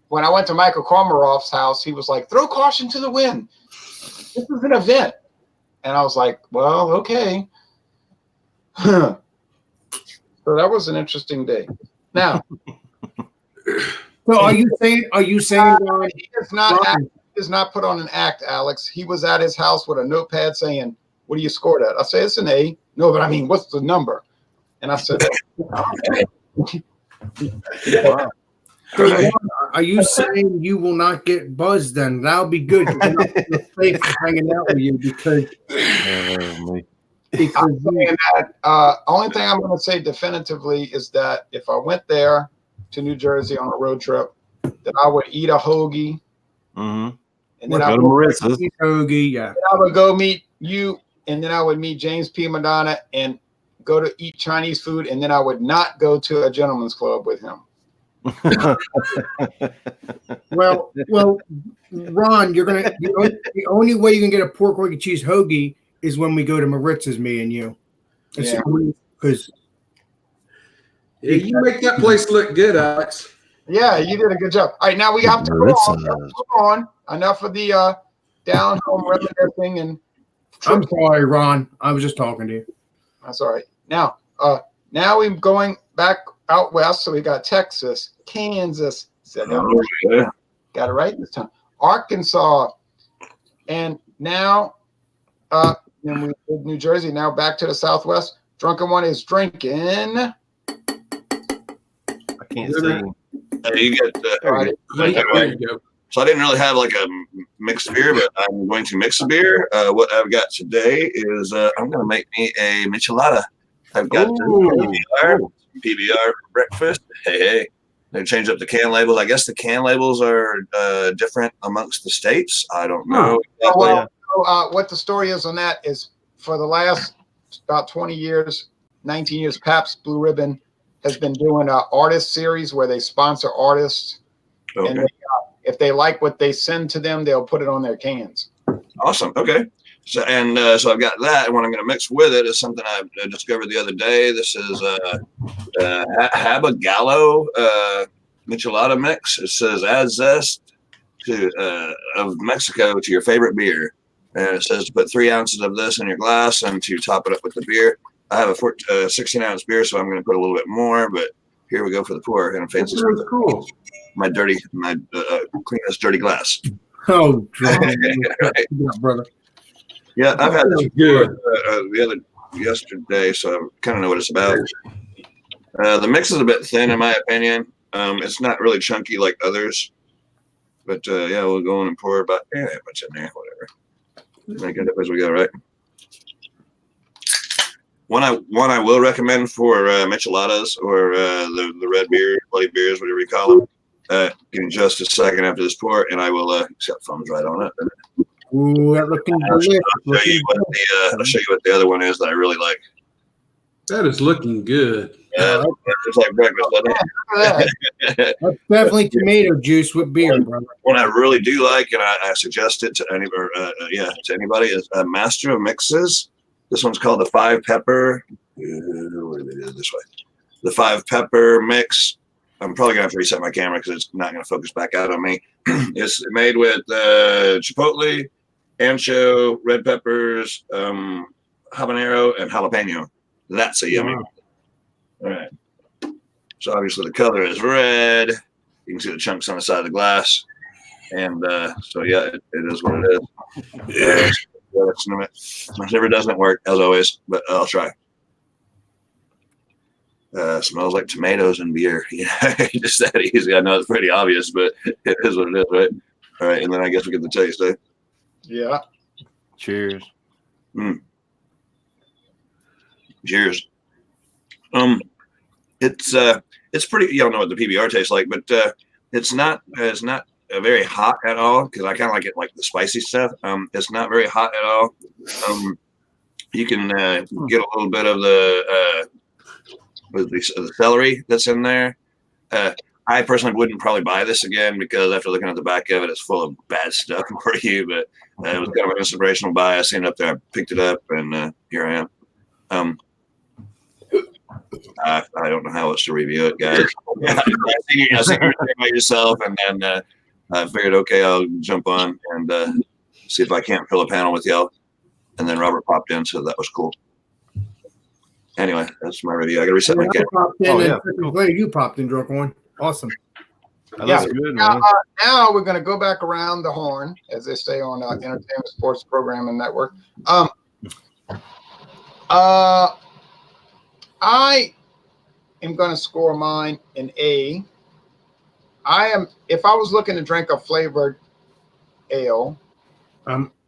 When I went to Michael Komaroff's house, he was like, "Throw caution to the wind. This is an event," and I was like, "Well, okay." So that was an interesting day. Now, so are you saying, Ron, he does not put on an act, Alex. He was at his house with a notepad saying, "What do you score at?" I say, "It's an A." "No, but I mean, what's the number?" And I said, Wow. So, Ron, are you saying you will not get buzzed then? That'll be good. 'Cause I'm not gonna stay for hanging out with you because Me. I'm saying that, only thing I'm going to say definitively is that if I went there to New Jersey on a road trip, that I would eat a hoagie, Mm-hmm. and then Go to Maritza's. hoagie, yeah. I would go meet you, and then I would meet James P. Madonna and go to eat Chinese food, and then I would not go to a gentleman's club with him. Well, Ron, you're gonna the only way you can get a pork roll and cheese hoagie is when we go to Maritza's, me and you. Yeah. Because Yeah, you make that place look good, Alex. Yeah, you did a good job. All right, now we have to go on. Enough of the down home reminiscing and I'm sorry, Ron. I was just talking to you. that's all right. Now we're going back out west, so we got Texas, Kansas, said that Yeah. got it right this time, Arkansas, and now then we did New Jersey. Now back to the Southwest. Drunken One is drinking. I can't see. You get Right. There you go. So I didn't really have like a mixed beer, but I'm going to mix a beer. What I've got today is I'm going to make me a michelada. I've got PBR for breakfast. Hey. They change up the can labels. I guess the can labels are different amongst the states. I don't know. Well, what the story is on that is for the last about 20 years, 19 years, Pabst Blue Ribbon has been doing an artist series where they sponsor artists. Okay. And if they like what they send to them, they'll put it on their cans. Awesome. Okay. So so I've got that, and what I'm going to mix with it is something I discovered the other day. This is Habagallo michelada mix. It says add zest of Mexico to your favorite beer, and it says to put 3 ounces of this in your glass and to top it up with the beer. I have a 16-ounce beer, so I'm going to put a little bit more. But here we go for the pour in a fancy. That's cool. My cleanest dirty glass. Oh, Right. brother. Yeah, I've had this Good. yesterday, so I kind of know what it's about. The mix is a bit thin, in my opinion. It's not really chunky like others, but yeah, we'll go in and pour about that much in there, whatever. Make it up as we go, right? One I will recommend for micheladas or the red beer, bloody beers, whatever you call them. In just a second after this pour, and I will set thumbs right on it. Ooh, that looking delicious. I'll show you what the other one is that I really like. That is looking good. It's like breakfast, doesn't it? That's definitely tomato juice with beer, brother. What I really do like, and I suggest it to anybody, is a Master of Mixes. This one's called the 5 pepper. Where did they do it this way? The 5 pepper mix. I'm probably gonna have to reset my camera because it's not gonna focus back out on me. It's made with chipotle, ancho, red peppers, habanero, and jalapeno. That's a yummy one. All right. So obviously the color is red. You can see the chunks on the side of the glass. And so yeah, it is what it is. It never doesn't work, as always, but I'll try. Smells like tomatoes and beer. Yeah, just that easy. I know it's pretty obvious, but it is what it is, right? All right, and then I guess we get the taste, eh? Yeah. Cheers. Cheers. It's pretty. You don't know what the PBR tastes like, but it's not very hot at all because I kind of like it like the spicy stuff. It's not very hot at all. You can get a little bit of the celery that's in there. I personally wouldn't probably buy this again because after looking at the back of it, it's full of bad stuff for you. But it was kind of an inspirational buy. I seen it up there, I picked it up, and here I am. I don't know how else to review it, guys. I think you're talking about yourself, and then I figured, okay, I'll jump on and see if I can't fill a panel with y'all. And then Robert popped in, so that was cool. Anyway, that's my review. I got to reset my camera. Later, you popped in, Drunk One. Awesome. That's good, man. Now we're going to go back around the horn, as they say on Entertainment Sports Programming Network. I am going to score mine an A. If I was looking to drink a flavored ale,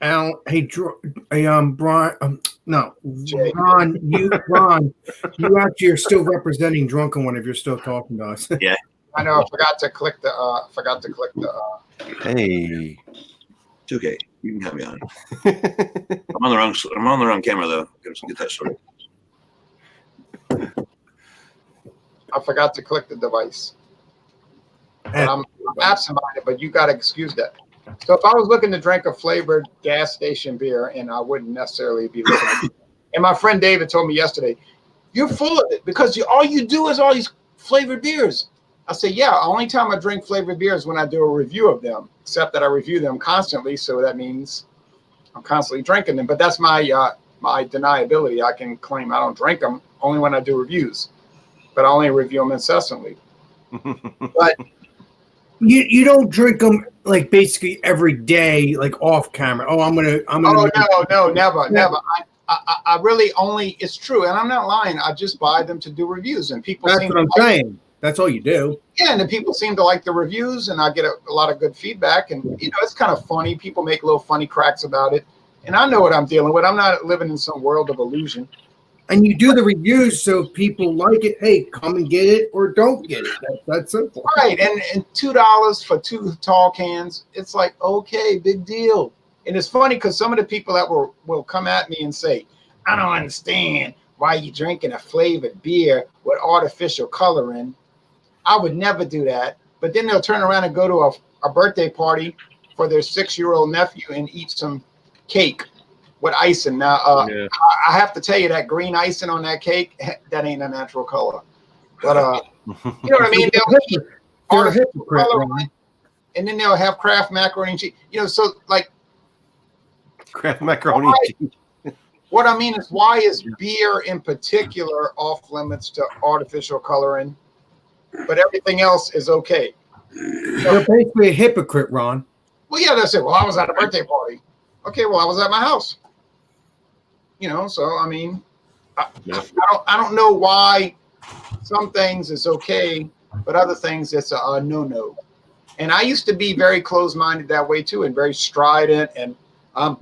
Al, hey, Brian, no, Jay. Ron, you actually are still representing Drunken One if you're still talking to us. Yeah. I know I forgot to click the. Hey. It's okay. You can have me on. I'm on the wrong camera though. Get that sorted. I forgot to click the device. But I'm absent-minded, but you got to excuse that. So if I was looking to drink a flavored gas station beer, and I wouldn't necessarily be looking. And my friend David told me yesterday, "You're full of it because all you do is all these flavored beers." I said, "Yeah, only time I drink flavored beers when I do a review of them, except that I review them constantly, so that means I'm constantly drinking them. But that's my deniability. I can claim I don't drink them only when I do reviews, but I only review them incessantly." But You don't drink them like basically every day, like off camera. Oh, I'm gonna. oh no, never. I really only. It's true, and I'm not lying. I just buy them to do reviews, and people. That's what I'm saying. That's all you do. Yeah, and the people seem to like the reviews, and I get a lot of good feedback, and it's kind of funny. People make little funny cracks about it, and I know what I'm dealing with. I'm not living in some world of illusion. And you do the reviews so people like it. Hey, come and get it or don't get it. That's simple. Right, and $2 for 2 tall cans. It's like, okay, big deal. And it's funny because some of the people that will come at me and say, "I don't understand why you drinking a flavored beer with artificial coloring." I would never do that. But then they'll turn around and go to a birthday party for their 6-year-old nephew and eat some cake with icing. Now, I have to tell you that green icing on that cake, that ain't a natural color. But you know what I mean? They'll eat artificial color, and then they'll have Kraft macaroni and cheese. So like Kraft macaroni and cheese. What I mean is, why is beer in particular off limits to artificial coloring, but everything else is okay? You're basically a hypocrite, Ron. Well, yeah, that's it. Well, I was at a birthday party. Okay, well, I was at my house. So I mean, I don't know why some things is okay, but other things it's a no. And I used to be very closed-minded that way too, and very strident. And I'm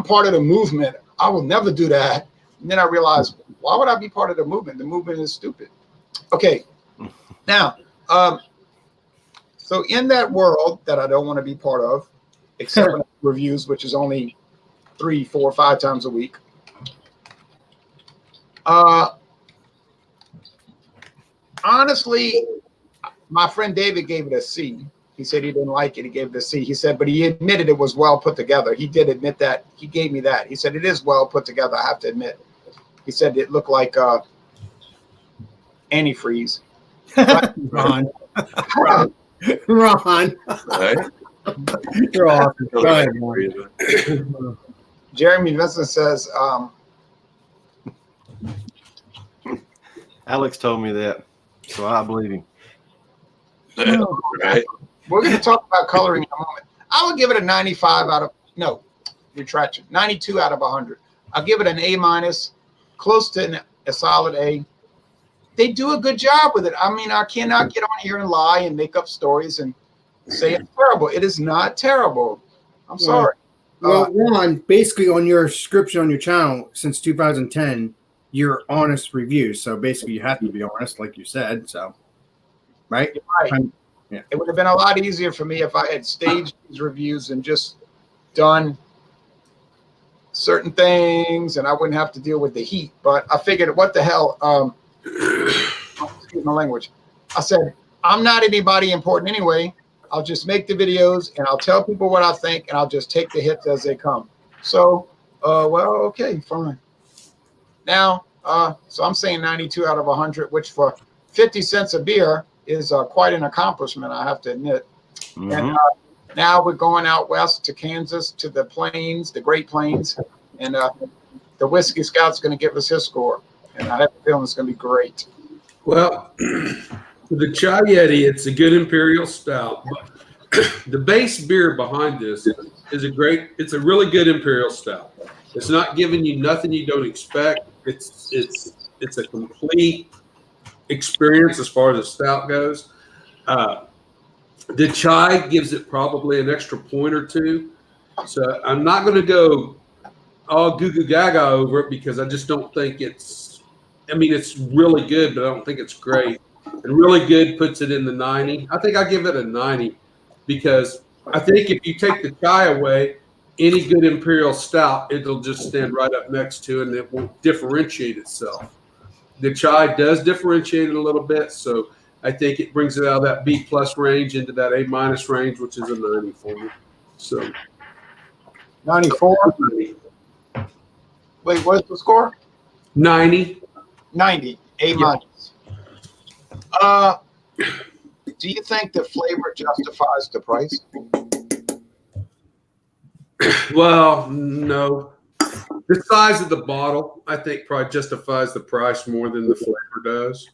part of the movement. I will never do that. And then I realized, why would I be part of the movement? The movement is stupid. Okay, now, so in that world that I don't want to be part of, except for reviews, which is only 3, 4, 5 times a week. Honestly, my friend David gave it a C. He said he didn't like it. He gave it a C. He said, but he admitted it was well put together. He did admit that. He gave me that. He said it is well put together, I have to admit. He said it looked like antifreeze. Ron. Ron. Right? You're awesome. Go ahead, Ron. Jeremy Vinson says, Alex told me that, so I believe him. Right? we're going to talk about coloring in a moment. I would give it a 95 out of, no, retraction, 92 out of 100. I'll give it an A-, close to a solid A. They do a good job with it. I mean, I cannot get on here and lie and make up stories and say it's terrible. It is not terrible. I'm sorry. Well, Ron, basically on your description on your channel since 2010, you're honest reviews. So basically you have to be honest, like you said. So, right? Right. Yeah. It would have been a lot easier for me if I had staged these reviews and just done certain things and I wouldn't have to deal with the heat. But I figured, what the hell? Excuse my language. I said, I'm not anybody important anyway. I'll just make the videos and I'll tell people what I think and I'll just take the hits as they come. So, well, okay, fine. Now, so I'm saying 92 out of 100, which for 50 cents a beer is quite an accomplishment, I have to admit. Mm-hmm. And now we're going out west to Kansas, to the plains, the Great Plains, and the Whisky Scout's going to give us his score. And I have a feeling it's going to be great. Well, the Chai Yeti, it's a good imperial stout. The base beer behind this is it's a really good imperial stout. It's not giving you nothing you don't expect. It's a complete experience as far as the stout goes. The chai gives it probably an extra point or two. So I'm not going to go all goo goo gaga over it because I just don't think it's. I mean, it's really good, but I don't think it's great. And really good puts it in the 90. I think I give it a 90 because I think if you take the chai away, any good imperial stout, it'll just stand right up next to it and it won't differentiate itself. The chai does differentiate it a little bit, so I think it brings it out of that B plus range into that A minus range, which is a 90 for me. So 94. Wait, what's the score? 90. 90. A Yeah. minus. Do you think the flavor justifies the price? Well, no. The size of the bottle, I think, probably justifies the price more than the flavor does.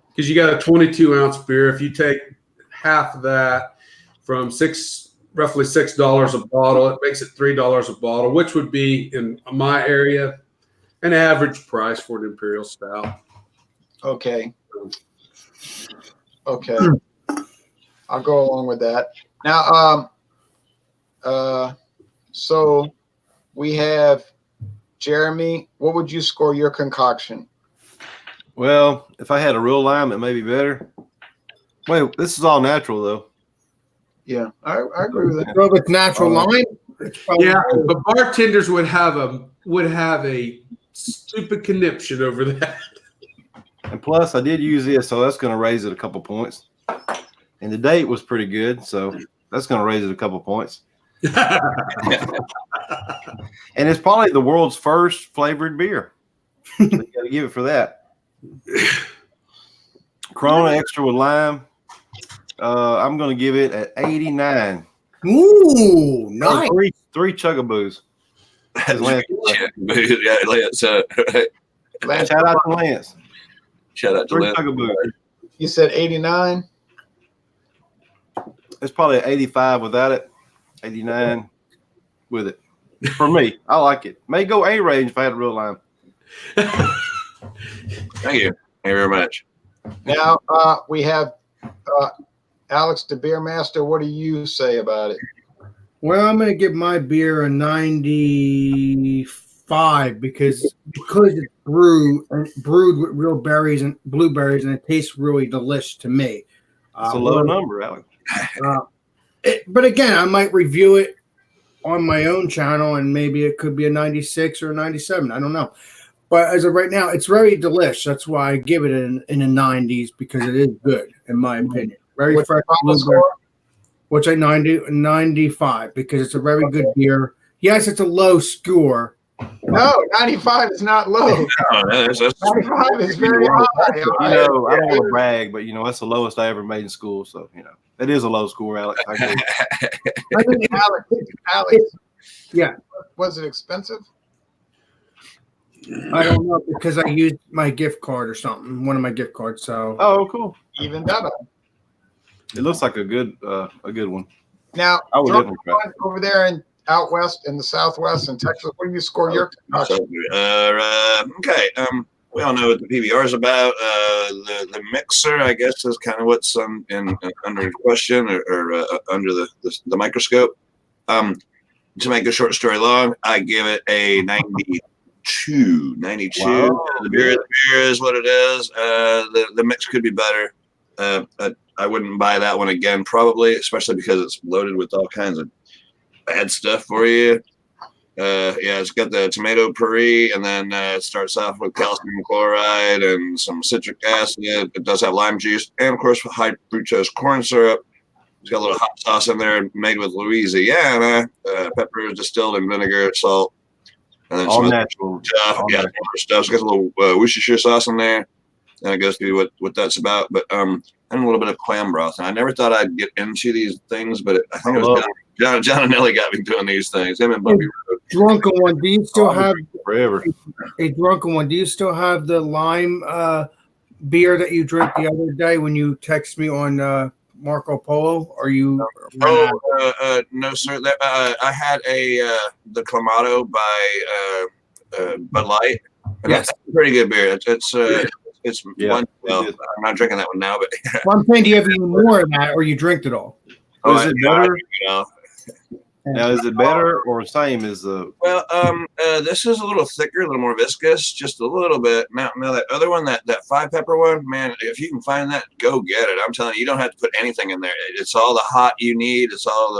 Because you got a 22-ounce beer. If you take half of that from roughly $6 a bottle, it makes it $3 a bottle, which would be, in my area, an average price for an imperial stout. Okay. Okay. I'll go along with that. Now, so we have Jeremy. What would you score your concoction? Well, if I had a real lime, it may be better. Wait, this is all natural though. Yeah, I agree with that. So if it's natural lime, it's probably Yeah, but bartenders would have a stupid conniption over that. And plus, I did use this, so that's going to raise it a couple points. And the date was pretty good, so that's going to raise it a couple points. And it's probably the world's first flavored beer. So you got to give it for that. Corona extra with lime. I'm going to give it at 89. Ooh, nice. Three chugaboos. Lance, Lance, shout out to Lance. Shout out to Three Lynn. chugaboos. you said 89. It's probably 85 without it. 89 with it. For me, I like it. May go A range if I had a real lime. Thank you. Thank you very much. Now we have Alex, the beer master. What do you say about it? Well, I'm going to give my beer a 95 because it's brewed with real berries and blueberries, and it tastes really delicious to me. It's a low number, Alex. But again, I might review it on my own channel, and maybe it could be a 96 or a 97. I don't know. But as of right now, it's very delicious. That's why I give it in the 90s, because it is good, in my opinion. Very What's fresh the final blueberry. score? Which I 95 because it's a very good beer. Yes, it's a low score. No, 95 is not low. No, that's 95 is very high. I don't want to brag, but that's the lowest I ever made in school. So it is a low score, Alex. I agree. I mean, Alex, yeah. Was it expensive? I don't know because I used my gift card or something, one of my gift cards. So Oh, cool. Even better. It looks like a good one. Now, I would definitely try. over there in out west in the Southwest in Texas, what do you score your concoction? Okay. We all know what the PBR is about. The mixer, I guess, is kind of what's under question or under the microscope. To make a short story long, I give it a 92. 92. Wow. The beer is what it is. The mix could be better. I wouldn't buy that one again, probably, especially because it's loaded with all kinds of bad stuff for you. It's got the tomato puree, and then it starts off with calcium chloride and some citric acid. It does have lime juice, and of course, high fructose corn syrup. It's got a little hot sauce in there made with Louisiana pepper, distilled in vinegar, salt, and then All some natural. stuff. All Yeah, natural. stuff. It's got a little Worcestershire sauce in there, and it goes through what that's about. But and a little bit of clam broth. And I never thought I'd get into these things, but I think it was John and Nelly got me doing these things. Him and Bumpy Road. drunken one. Do you still have Forever. a drunken one? Do you still have the lime beer that you drank the other day when you text me on Marco Polo? Are you? No, sir. I had the Clamato by Bud Light. And Yes. that's a pretty good beer. It's Yeah, one. Well, I'm not drinking that one now, but Well, I'm saying, do you have any more of that, or you drink it all? Oh, Is it better? You know. Now, is it better or same as the? Well, this is a little thicker, a little more viscous, just a little bit. Now that other one, that 5-pepper one, man, if you can find that, go get it. I'm telling you, you don't have to put anything in there. It's all the hot you need. It's all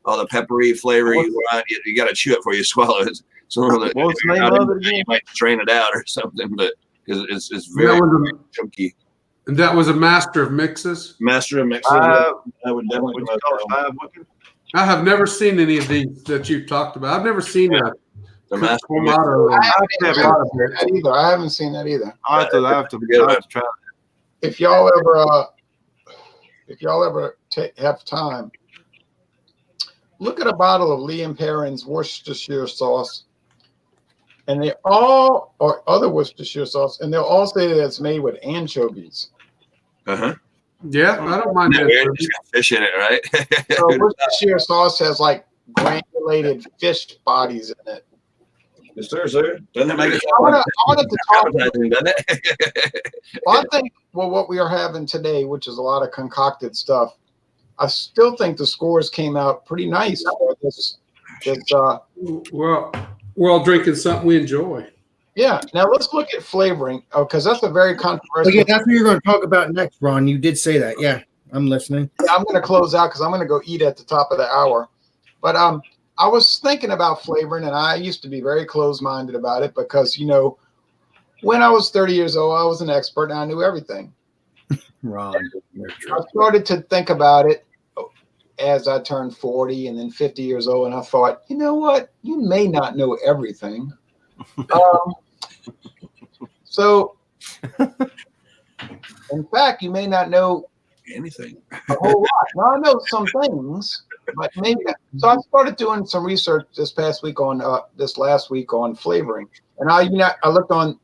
the peppery flavor you want. You got to chew it before you swallow it. So What's the name of it again? You might strain it out or something, but because it's very chunky. And that was a master of mixes. Master of mixes. I would definitely. Would you call it 5 wicked? I have never seen any of these that you've talked about. I've never seen the master of Clamato. I haven't seen that either. I have to try. If y'all ever have time, look at a bottle of Lee and Perrin's Worcestershire sauce, and they all, or other Worcestershire sauce, and they'll all say that it's made with anchovies. Yeah, I don't mind that. It's got fish in it, right? So Worcestershire sauce has like granulated fish bodies in it. Yes, sir. Doesn't it make it? I wanted to talk. Appetizing, doesn't it? Well, I think what we are having today, which is a lot of concocted stuff, I still think the scores came out pretty nice for this. Well, we're all drinking something we enjoy. Yeah. Now let's look at flavoring, because that's a very controversial. Yeah, that's what you're going to talk about next, Ron. You did say that. Yeah, I'm listening. Yeah, I'm going to close out because I'm going to go eat at the top of the hour. But I was thinking about flavoring, and I used to be very closed-minded about it because, when I was 30 years old, I was an expert and I knew everything. Ron, I started to think about it as I turned 40 and then 50 years old, and I thought, you know what? You may not know everything. So, in fact, you may not know anything. A whole lot. Now, I know some things, but maybe not. So I started doing some research this last week on flavoring, and I looked on.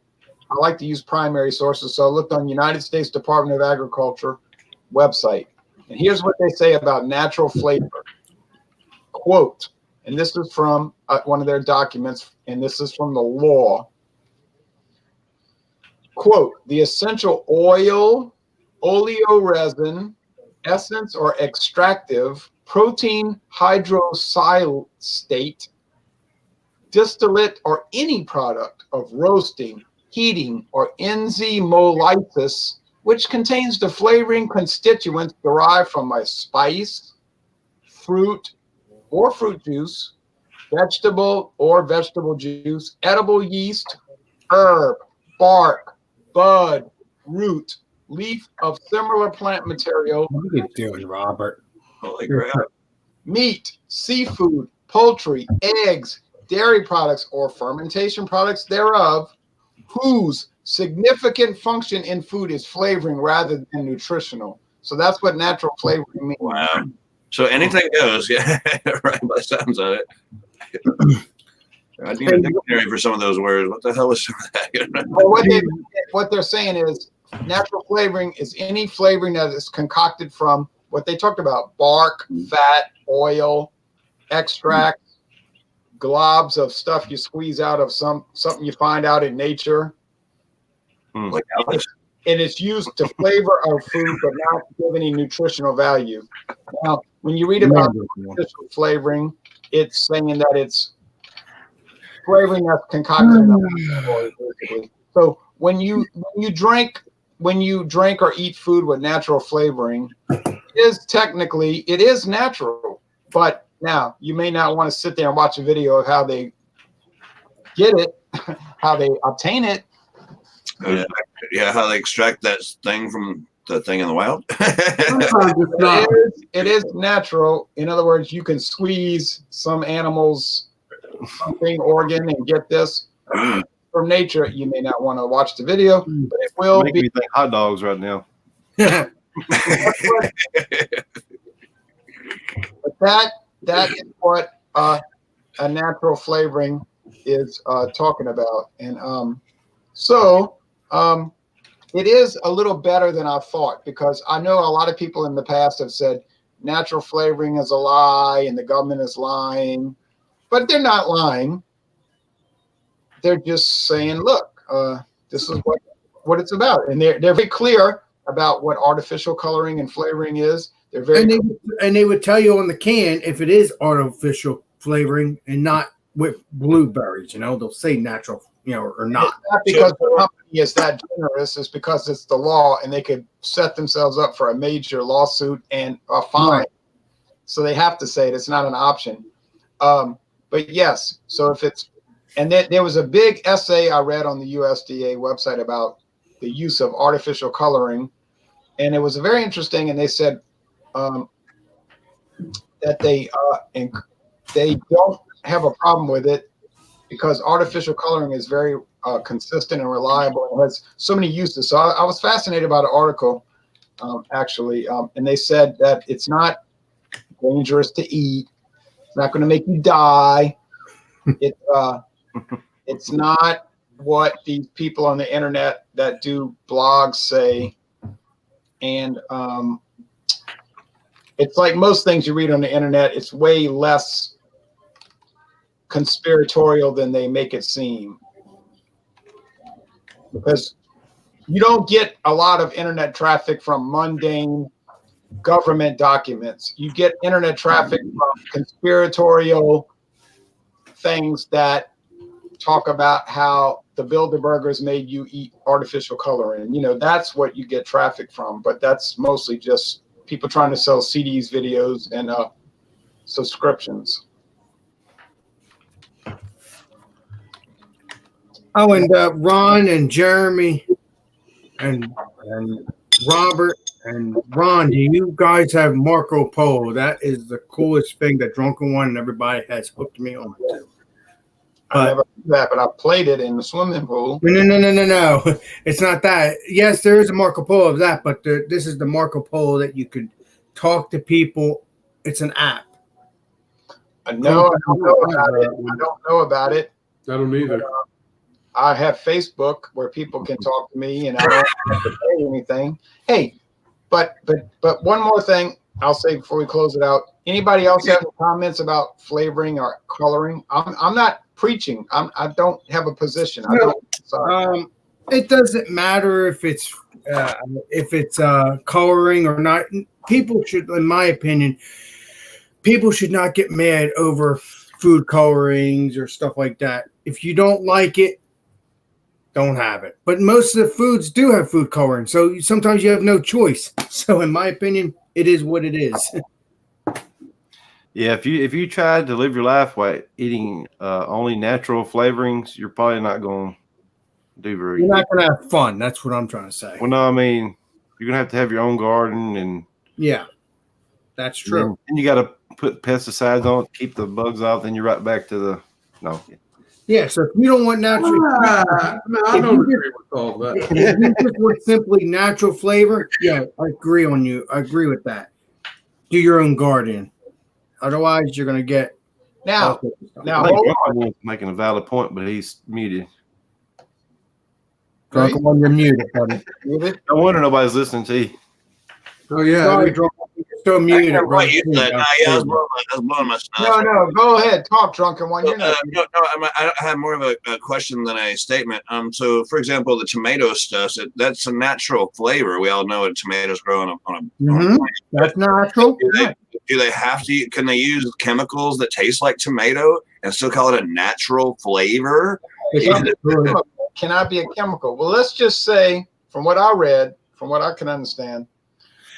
I like to use primary sources, so I looked on United States Department of Agriculture website, and here's what they say about natural flavor. Quote, and this is from one of their documents, and this is from the law. Quote, the essential oil, oleoresin, essence or extractive, protein hydrosilate, distillate, or any product of roasting, heating, or enzymolysis, which contains the flavoring constituents derived from a spice, fruit or fruit juice, vegetable or vegetable juice, edible yeast, herb, bark, bud, root, leaf of similar plant material. What are you doing, Robert? Holy crap. Meat, seafood, poultry, eggs, dairy products, or fermentation products thereof, whose significant function in food is flavoring rather than nutritional. So that's what natural flavoring means. Wow. So anything goes, yeah, right, by the sounds of it. I need a dictionary for some of those words. What the hell was some of that? Well, what they're saying is natural flavoring is any flavoring that is concocted from what they talked about: bark, fat, oil, extract, globs of stuff you squeeze out of something you find out in nature. Like and it's used to flavor our food, but not to give any nutritional value. Now, when you read about nutritional flavoring, it's saying that it's flavoring that's concocted in oil, basically. So when you drink or eat food with natural flavoring, it is natural. But now you may not want to sit there and watch a video of how they get it, how they obtain it. Yeah, how they extract that thing from the thing in the wild. It is natural. In other words, you can squeeze some animal's something organ and get this from nature. You may not want to watch the video, but it will make me think hot dogs right now. But that is what a natural flavoring is talking about, and it is a little better than I thought, because I know a lot of people in the past have said natural flavoring is a lie and the government is lying, but they're not lying. They're just saying, look, this is what it's about. And they're very clear about what artificial coloring and flavoring is. They're very and they would tell you on the can if it is artificial flavoring and not with blueberries. They'll say natural, or not. It's not because the company is that generous. It's because it's the law, and they could set themselves up for a major lawsuit and a fine. Right. So they have to say it. It's not an option. But yes, so if it's, and then there was a big essay I read on the USDA website about the use of artificial coloring, and it was very interesting. And they said that they don't have a problem with it because artificial coloring is very consistent and reliable and has so many uses. So I was fascinated by the article, actually, and they said that it's not dangerous to eat. It's not going to make you die. It's not what these people on the internet that do blogs say. And it's like most things you read on the internet, it's way less conspiratorial than they make it seem. Because you don't get a lot of internet traffic from mundane government documents. You get internet traffic from conspiratorial things that talk about how the Bilderbergers made you eat artificial coloring. That's what you get traffic from, but that's mostly just people trying to sell CDs, videos, and subscriptions. Oh, and Ron and Jeremy and Robert and Ron, do you guys have Marco Polo? That is the coolest thing that Drunken One and everybody has hooked me on to. I never did that, but I played it in the swimming pool. No. It's not that. Yes, there is a Marco Polo of that, but this is the Marco Polo that you could talk to people. It's an app. I don't know about it. I don't either. I have Facebook where people can talk to me, and I don't have to pay anything. Hey, but one more thing I'll say before we close it out. Anybody else have any comments about flavoring or coloring? I'm not preaching. I don't have a position. It doesn't matter if it's coloring or not. People should, in my opinion, not get mad over food colorings or stuff like that. If you don't like it, don't have it. But most of the foods do have food coloring, so sometimes you have no choice. So in my opinion, it is what it is. Yeah, if you tried to live your life while eating only natural flavorings, you're probably not going to do very good. You're not going to have fun. That's what I'm trying to say. Well, no, I mean, you're going to have your own garden. And yeah, that's true. And you got to put pesticides on it to keep the bugs off. Then you're right back to the – no. Yeah, so if you don't want natural I don't agree with all that. If you just want simply natural flavor, yeah, I agree on you. I agree with that. Do your own garden. Otherwise, you're going to get now. Hold on. Making a valid point, but he's muted. Drunken One, you're muted, buddy. No wonder nobody's listening to you. Oh yeah, sorry, Drunken. Still muted. I was blowing my snot. No, go ahead. Talk, Drunken One. I have more of a question than a statement. So, for example, the tomato stuff, that's a natural flavor. We all know that tomatoes grow on a plant. That's natural. Do they have to? Can they use chemicals that taste like tomato and still call it a natural flavor? Cannot be a chemical. Well, let's just say, from what I read, from what I can understand,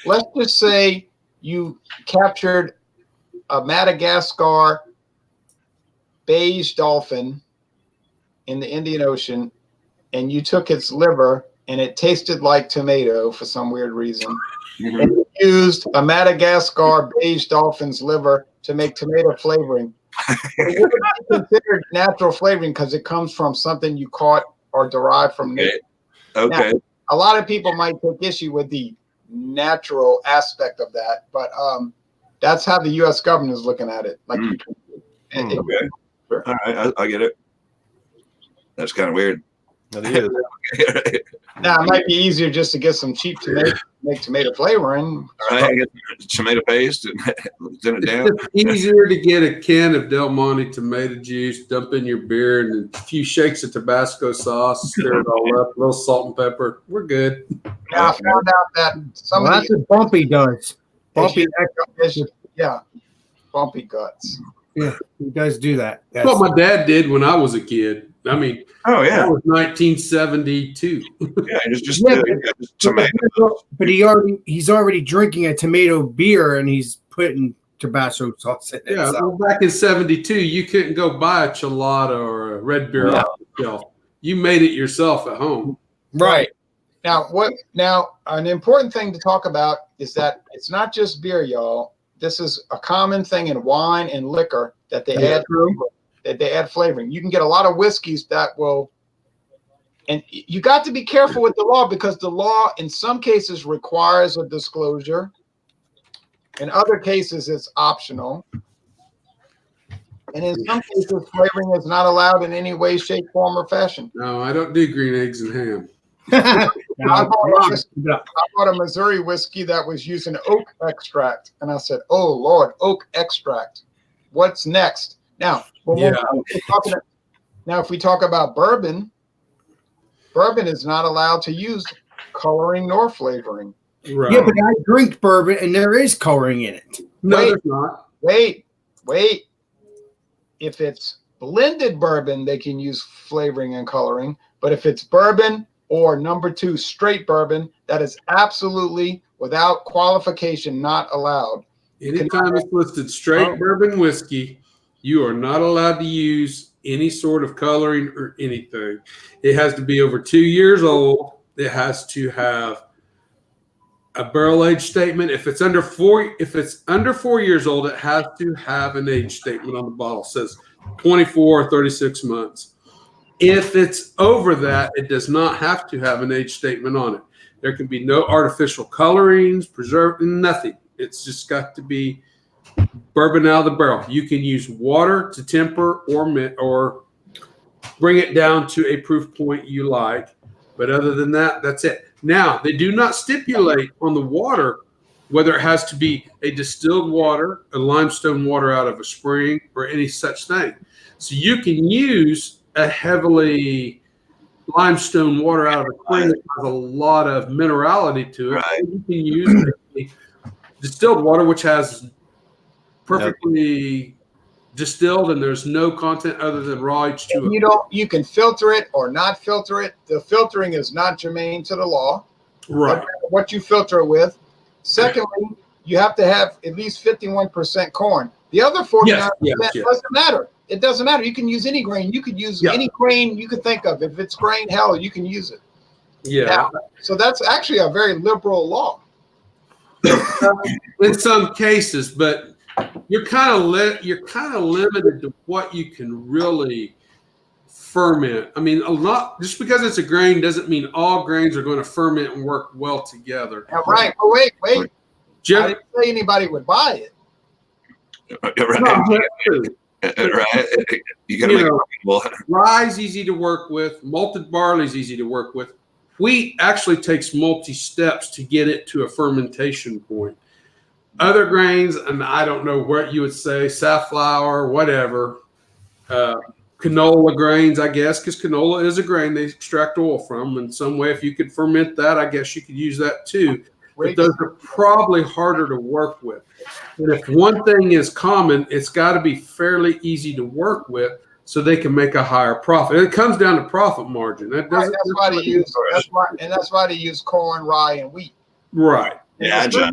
let's just say you captured a Madagascar beige dolphin in the Indian Ocean, and you took its liver, and it tasted like tomato for some weird reason. Mm-hmm. And you used a Madagascar beige dolphin's liver to make tomato flavoring. It would be considered natural flavoring because it comes from something you caught or derived from nature. Okay. Now, a lot of people might take issue with the natural aspect of that, but that's how the U.S. government is looking at it. Like, okay. Sure. All right, I get it. That's kind of weird. That is. Now, it might be easier just to get some cheap tomato, make tomato flavoring. All right, get tomato paste and thin it down. It's easier to get a can of Del Monte tomato juice, dump in your beer, and a few shakes of Tabasco sauce, stir it all up, a little salt and pepper. We're good. Now, I found out that that's what Bumpy does. Bumpy. Yeah, bumpy guts. Yeah, you guys do that. That's what my dad did when I was a kid. I mean, Oh yeah, that was 1972. yeah. Just Yeah, tomato. But he's already drinking a tomato beer and he's putting Tabasco sauce in it. Yeah, So. well, back in '72, you couldn't go buy a Chelada or a red beer off the shelf. You made it yourself at home. Right. Now, an important thing to talk about is that it's not just beer, y'all. This is a common thing in wine and liquor that they add flavoring. You can get a lot of whiskeys that will, and you got to be careful with the law because the law in some cases requires a disclosure. In other cases, it's optional. And in some cases, flavoring is not allowed in any way, shape, form, or fashion. No, I don't do green eggs and ham. I bought a Missouri whiskey that was using oak extract. And I said, oh, Lord, oak extract. What's next? Now, if we talk about bourbon is not allowed to use coloring nor flavoring. Right. Yeah, but I drink bourbon and there is coloring in it. No, there's not. Wait. If it's blended bourbon, they can use flavoring and coloring. But if it's bourbon or number 2 straight bourbon, that is absolutely without qualification not allowed. Anytime it's listed straight bourbon whiskey, you are not allowed to use any sort of coloring or anything. It has to be over 2 years old. It has to have a barrel age statement. If it's under 4 years old, it has to have an age statement on the bottle. It says 24 or 36 months. If it's over that, it does not have to have an age statement on it. There can be no artificial colorings, preserved, nothing. It's just got to be bourbon out of the barrel. You can use water to temper or bring it down to a proof point you like. But other than that, that's it. Now, they do not stipulate on the water whether it has to be a distilled water, a limestone water out of a spring, or any such thing. So you can use a heavily limestone water out of a spring that has a lot of minerality to it. Right. You can use distilled water, which has perfectly distilled and there's no content other than raw H2O. You can filter it or not filter it. The filtering is not germane to the law. Right. What you filter it with. Secondly, you have to have at least 51% corn. The other 49% doesn't matter. It doesn't matter. You can use any grain. You could use any grain you could think of. If it's grain, hell, you can use it. Yeah. Now, so that's actually a very liberal law. In some cases, but you're kind of limited to what you can really ferment. I mean, just because it's a grain doesn't mean all grains are going to ferment and work well together. Now, right. But wait. I didn't say anybody would buy it. Right. You got to make it workable. Rye's easy to work with. Malted barley's easy to work with. Wheat actually takes multi-steps to get it to a fermentation point. Other grains, and I don't know what you would say, safflower, whatever, canola grains, I guess, because canola is a grain they extract oil from. In some way, if you could ferment that, I guess you could use that too. But those are probably harder to work with. And if one thing is common, it's got to be fairly easy to work with so they can make a higher profit. And it comes down to profit margin. That's why they use corn, rye, and wheat. Right. Yeah, John.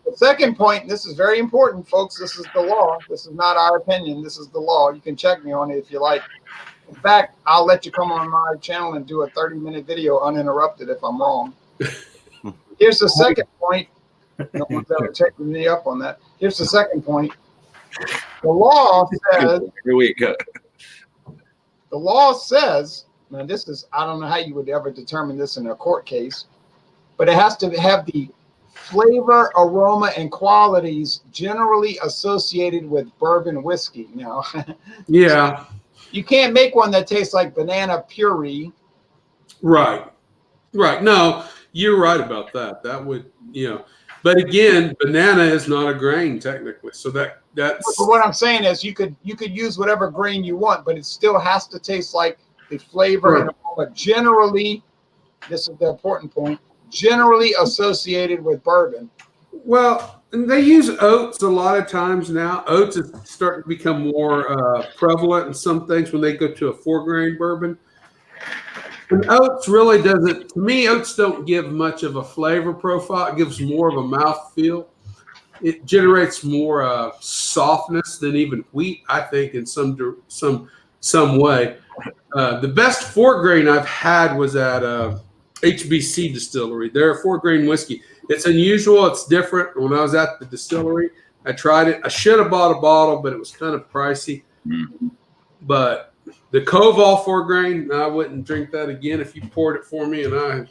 The second point, this is very important, folks. This is the law. This is not our opinion. This is the law. You can check me on it if you like. In fact, I'll let you come on my channel and do a 30-minute video uninterrupted if I'm wrong. Here's the second point. No one's ever checking me up on that. Here's the second point. The law says every week. The law says, now this is, I don't know how you would ever determine this in a court case, but it has to have the flavor, aroma, and qualities generally associated with bourbon whiskey. Now, yeah, you can't make one that tastes like banana puree. Right. No, you're right about that. That would, but again, banana is not a grain technically. So that's. But what I'm saying is, you could use whatever grain you want, but it still has to taste like the flavor and aroma. Generally, this is the important point. Generally associated with bourbon. Well, and they use oats a lot of times now. Oats is starting to become more prevalent in some things when they go to a 4-grain bourbon. And oats really doesn't, to me, oats don't give much of a flavor profile. It gives more of a mouthfeel. It generates more softness than wheat, wheat, I think, in some way. The best 4-grain I've had was at HBC Distillery. They're a 4-grain whiskey. It's unusual. It's different. When I was at the distillery, I tried it. I should have bought a bottle, but it was kind of pricey. But the Koval 4-grain, I wouldn't drink that again if you poured it for me, and I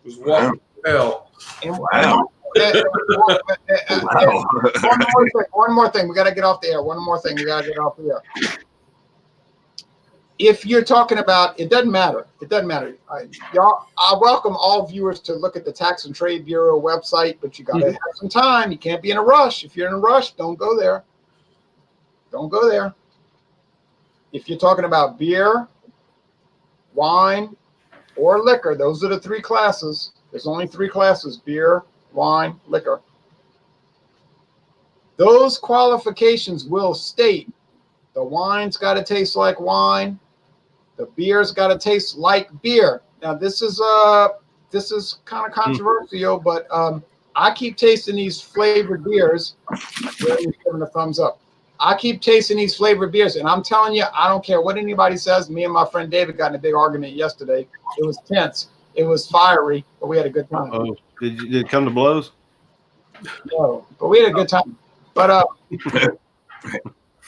was walking to hell. Wow. One more thing. We got to get off the air. One more thing. We got to get off the air. If you're talking about, it doesn't matter. It doesn't matter. Y'all, I welcome all viewers to look at the Tax and Trade Bureau website, but you got to have some time. You can't be in a rush. If you're in a rush, don't go there. Don't go there. If you're talking about beer, wine, or liquor, those are the 3 classes. There's only 3 classes: beer, wine, liquor. Those qualifications will state the wine's got to taste like wine. The beer's got to taste like beer. Now, this is kind of controversial, but I keep tasting these flavored beers. Giving a thumbs up. I keep tasting these flavored beers, and I'm telling you, I don't care what anybody says. Me and my friend David got in a big argument yesterday. It was tense. It was fiery, but we had a good time. Oh, did it come to blows? No, but we had a good time. But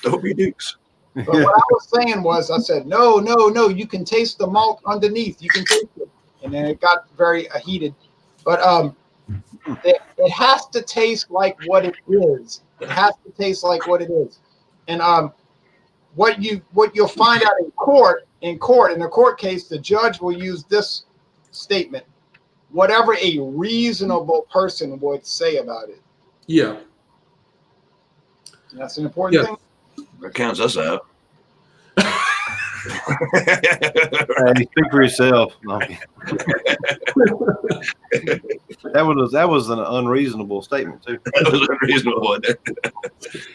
Don't be dukes. But what I was saying was, I said, no, you can taste the malt underneath. You can taste it. And then it got very heated. But it has to taste like what it is. It has to taste like what it is. And what you'll find out in the court case, the judge will use this statement: whatever a reasonable person would say about it. Yeah. And that's an important thing. That counts us out. Hey, speak for yourself. No. That was an unreasonable statement too. That was unreasonable, wasn't it?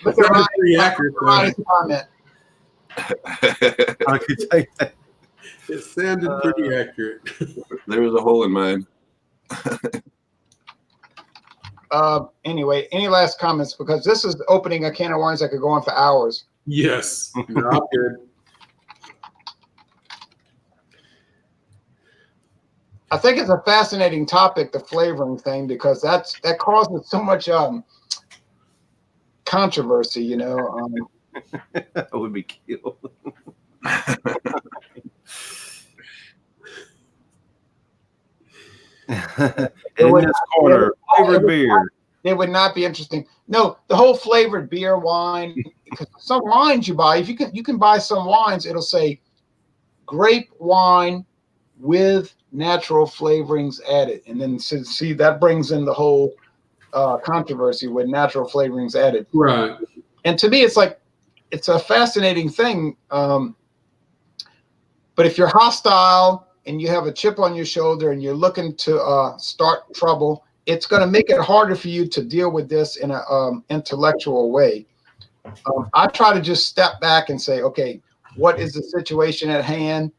Look at Ronnie's comment. I could take that. It sounded pretty accurate. There was a hole in mine. Anyway, any last comments? Because this is opening a can of worms that could go on for hours. Yes. No, I'm good. I think it's a fascinating topic, the flavoring thing, because that causes so much controversy, you know. I would be killed. In this corner, flavored beer. It would not be interesting. No, the whole flavored beer, wine. Because some wines you buy, if you can buy some wines, it'll say grape wine with natural flavorings added, and then see that brings in the whole controversy with natural flavorings added. Right. And to me, it's like it's a fascinating thing. But if you're hostile and you have a chip on your shoulder and you're looking to start trouble, it's going to make it harder for you to deal with this in an intellectual way. I try to just step back and say, okay, what is the situation at hand?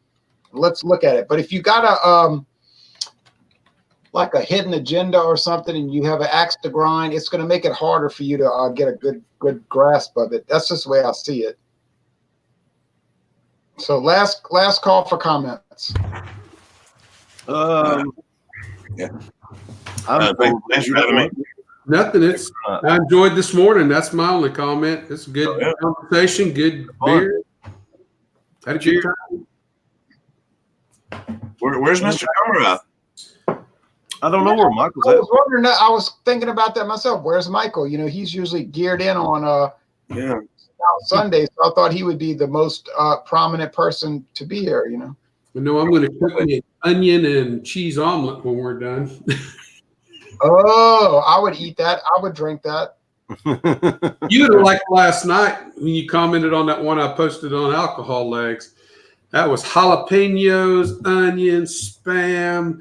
Let's look at it. But if you got a like a hidden agenda or something, and you have an axe to grind, it's going to make it harder for you to get a good grasp of it. That's just the way I see it. So last call for comments. Yeah. Thanks for having me. Nothing. I enjoyed this morning. That's my only comment. It's a good conversation, good beer. Had a good time. Where's Mr. Comer at? I don't know where Michael's I at. was wondering that. I was thinking about that myself. Where's Michael? You know, he's usually geared in on Stout Sunday, so I thought he would be the most prominent person to be here. You know. You know, I'm going to cook me an onion and cheese omelet when we're done. Oh, I would eat that. I would drink that. You would have liked last night when you commented on that one I posted on alcohol legs. That was jalapenos, onions, Spam,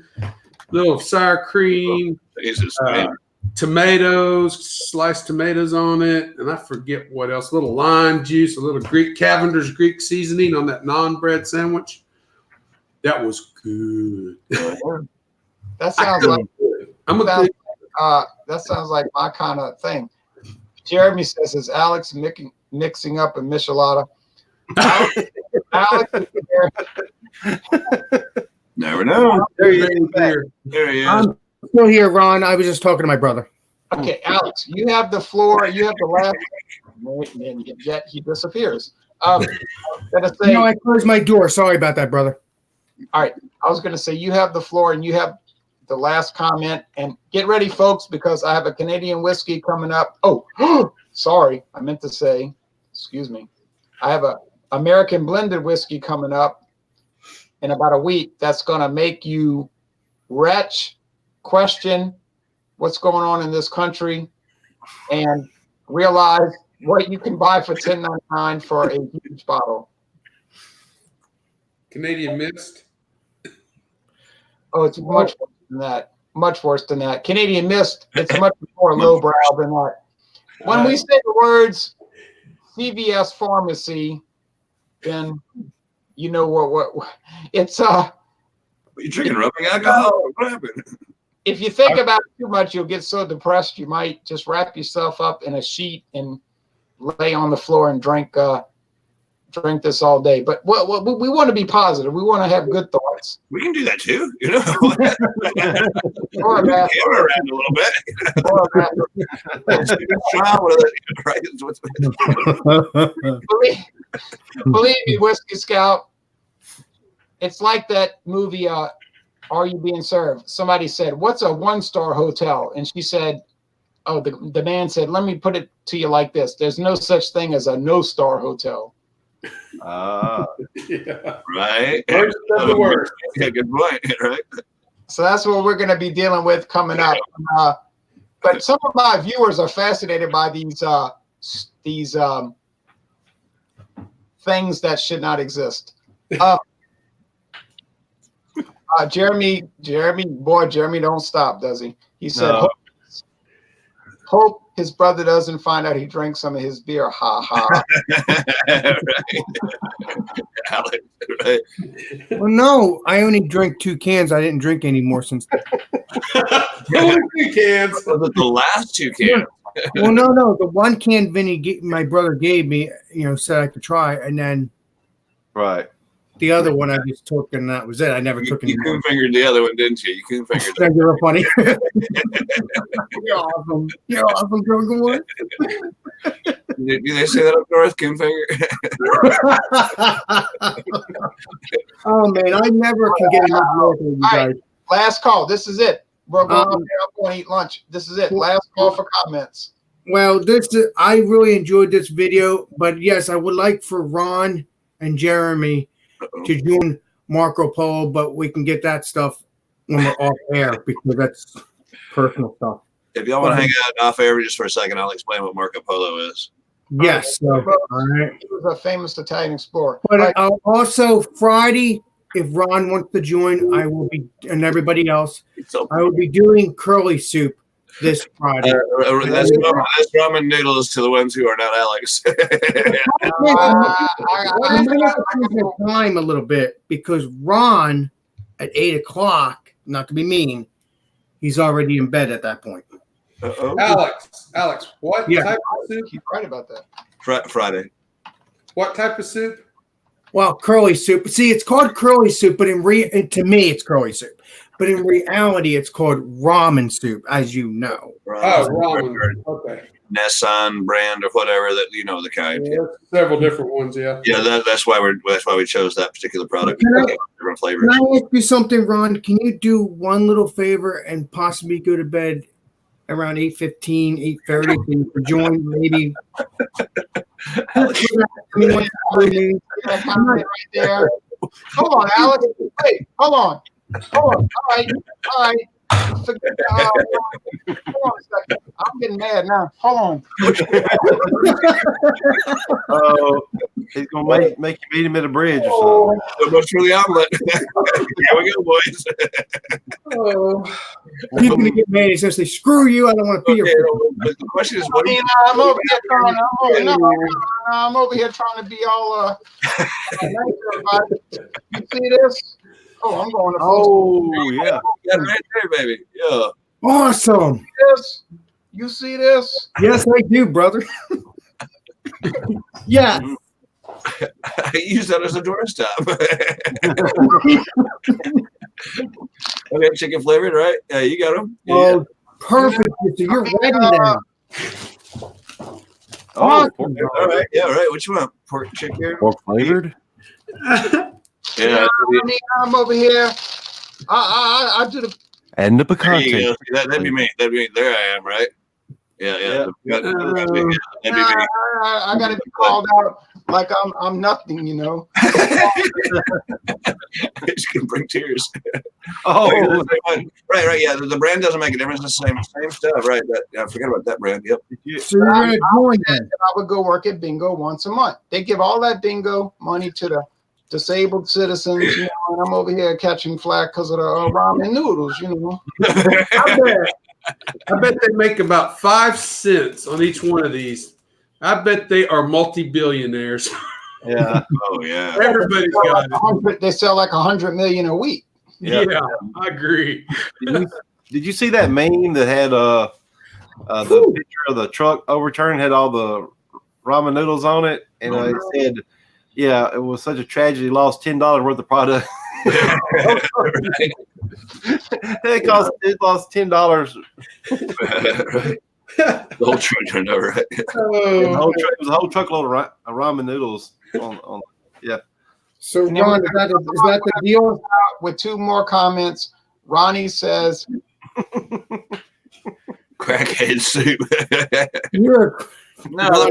little sour cream, Jesus, tomatoes, sliced tomatoes on it, and I forget what else. A little lime juice, a little Cavender's Greek seasoning on that naan bread sandwich. That was good. That sounds like I'm that sounds like my kind of thing. Jeremy says, "Is Alex mixing up a michelada?" Alex is there. Never know. There he is. There he is. I'm still here, Ron. I was just talking to my brother. Okay, Alex, you have the floor. You have the last. And yet he disappears. Gonna say, I closed my door. Sorry about that, brother. all right, I was going to say you have the floor and you have the last comment. And get ready, folks, because I have a Canadian whiskey coming up. Oh, sorry, I meant to say, excuse me. I have a American blended whiskey coming up in about a week. That's going to make you retch, question what's going on in this country, and realize what you can buy for $10.99 for a huge bottle. Canadian Mist. Oh, it's much worse than that. Much worse than that. Canadian Mist, it's much more lowbrow than that. When we say the words CVS Pharmacy, then you know what it's You're drinking rubbing alcohol? What happened? if you think about it too much, you'll get so depressed you might just wrap yourself up in a sheet and lay on the floor and drink this all day. But we want to be positive. We want to have good thoughts. We can do that too, you know. Or a bath. Camera around a little bit. Or a bath. Try with it, right? Believe me, Whisky Scout, it's like that movie, Are You Being Served? Somebody said, "What's a 1-star hotel?" And she said, oh, the man said, "Let me put it to you like this. There's no such thing as a no-star hotel." Yeah. Right. Worst of the worst. Yeah, good point. Right. So that's what we're going to be dealing with coming up. But some of my viewers are fascinated by these things that should not exist. Jeremy don't stop, does he? He said, No. hope his brother doesn't find out he drank some of his beer. Ha ha. Right. Alex, right. Well, no, I only drank 2 cans. I didn't drink any more since. Only 2 cans. Was it the last 2 cans? Well, no. The 1 can my brother gave me, said I could try, and then Right. the other one I just took, and that was it. I never took any You more. coon fingered the other one, didn't you? You coon fingered it. You're funny. You're awesome. You're awesome, Grogan One. Do they say that up north, coon finger? Oh man, I never can get enough work with you guys. Last call. This is it. We're going out there. I'm going to eat lunch. This is it. Last call for comments. Well, I really enjoyed this video, but yes, I would like for Ron and Jeremy to join Marco Polo, but we can get that stuff when we're off air because that's personal stuff. If y'all want to hang out off air just for a second, I'll explain what Marco Polo is. Yes. So, all right. He was a famous Italian explorer. But also Friday, if Ron wants to join, I will be, and everybody else, I will be doing curly soup this Friday. That's ramen noodles to the ones who are not Alex. I'm going to have to change the time a little bit because Ron at 8:00, not to be mean, he's already in bed at that point. Alex, what type of soup? He's right about that. Friday. What type of soup? Well, curly soup. See, it's called curly soup, but to me, it's curly soup. But in reality, it's called ramen soup, as you know. Ramen. Okay. Nessun brand or whatever that the kind. Yeah, several different ones. Yeah. Yeah, that's why we chose that particular product. Different flavors. Can I ask you something, Ron? Can you do one little favor and possibly go to bed around 8:15, 8:30? Can you join maybe? Right there. Hold on, Alex. Wait, hold on. All right. Forget hold on a second. I'm getting mad now. Hold on. Oh, he's gonna make you meet him at a bridge or something. So much for the omelet. Here we go, boys. He's gonna get mad. He's gonna say, "Screw you! I don't want to be your friend." But the question is, what do you? I'm over here trying to be all nice, everybody. You see this? Oh, I'm going to Oh, yeah. Yeah, right there, baby. Yeah. Awesome. this. You see this? Yes, I do, brother. Yeah. I use that as a doorstop. Okay, chicken flavored, right? Yeah, you got them. Oh, perfect. So you're ready now. Oh, Awesome. All right. Yeah, all right. What you want? Pork chicken? pork flavored. Yeah. I'm over here. I do the. And the There you picante. go. That'd be me. That'd be there. I am, right? Yeah. That'd be me. I gotta be called out like I'm nothing, you know. It's gonna bring tears. Oh, Right. Yeah, the brand doesn't make a difference. It's the same stuff, right? I forgot about that brand. Yep. So you're gonna join them. I would go work at Bingo once a month. They give all that Bingo money to the disabled citizens, you know, and I'm over here catching flack because of the ramen noodles, you know. I bet they make about 5 cents on each one of these. I bet they are multi-billionaires. yeah. Oh yeah. Everybody's got it. They sell like 100 million a week. Yeah, I agree. Did you see that meme that had the picture of the truck overturned, had all the ramen noodles on it, and it said, "Yeah, it was such a tragedy. Lost $10 worth of product." It lost $10. Right. The whole truck turned over, right? It was a whole truckload of ramen noodles. Yeah. So Ron, is that the deal? With 2 more comments, Ronnie says, Crackhead soup. You're No,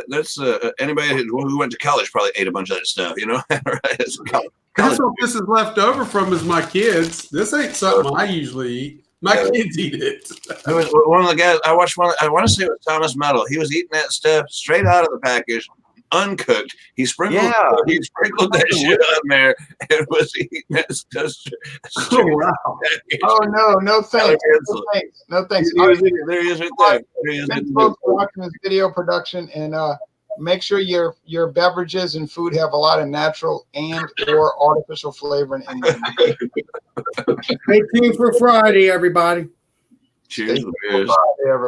that's anybody who went to college probably ate a bunch of that stuff, you know. Right? It's college. That's what this is left over from is my kids. This ain't something I usually eat. My kids eat it. I was one of the guys I watched. I want to say it was Thomas Metal. He was eating that stuff straight out of the package, uncooked. He sprinkled that shit on there and was eating that stuff. Oh, wow. "Oh no thanks, no thanks." There he is right there. Thanks, folks, for watching this video production, and make sure your beverages and food have a lot of natural and or artificial flavoring in them. Stay tuned for Friday, everybody. Cheers. Bye, everybody.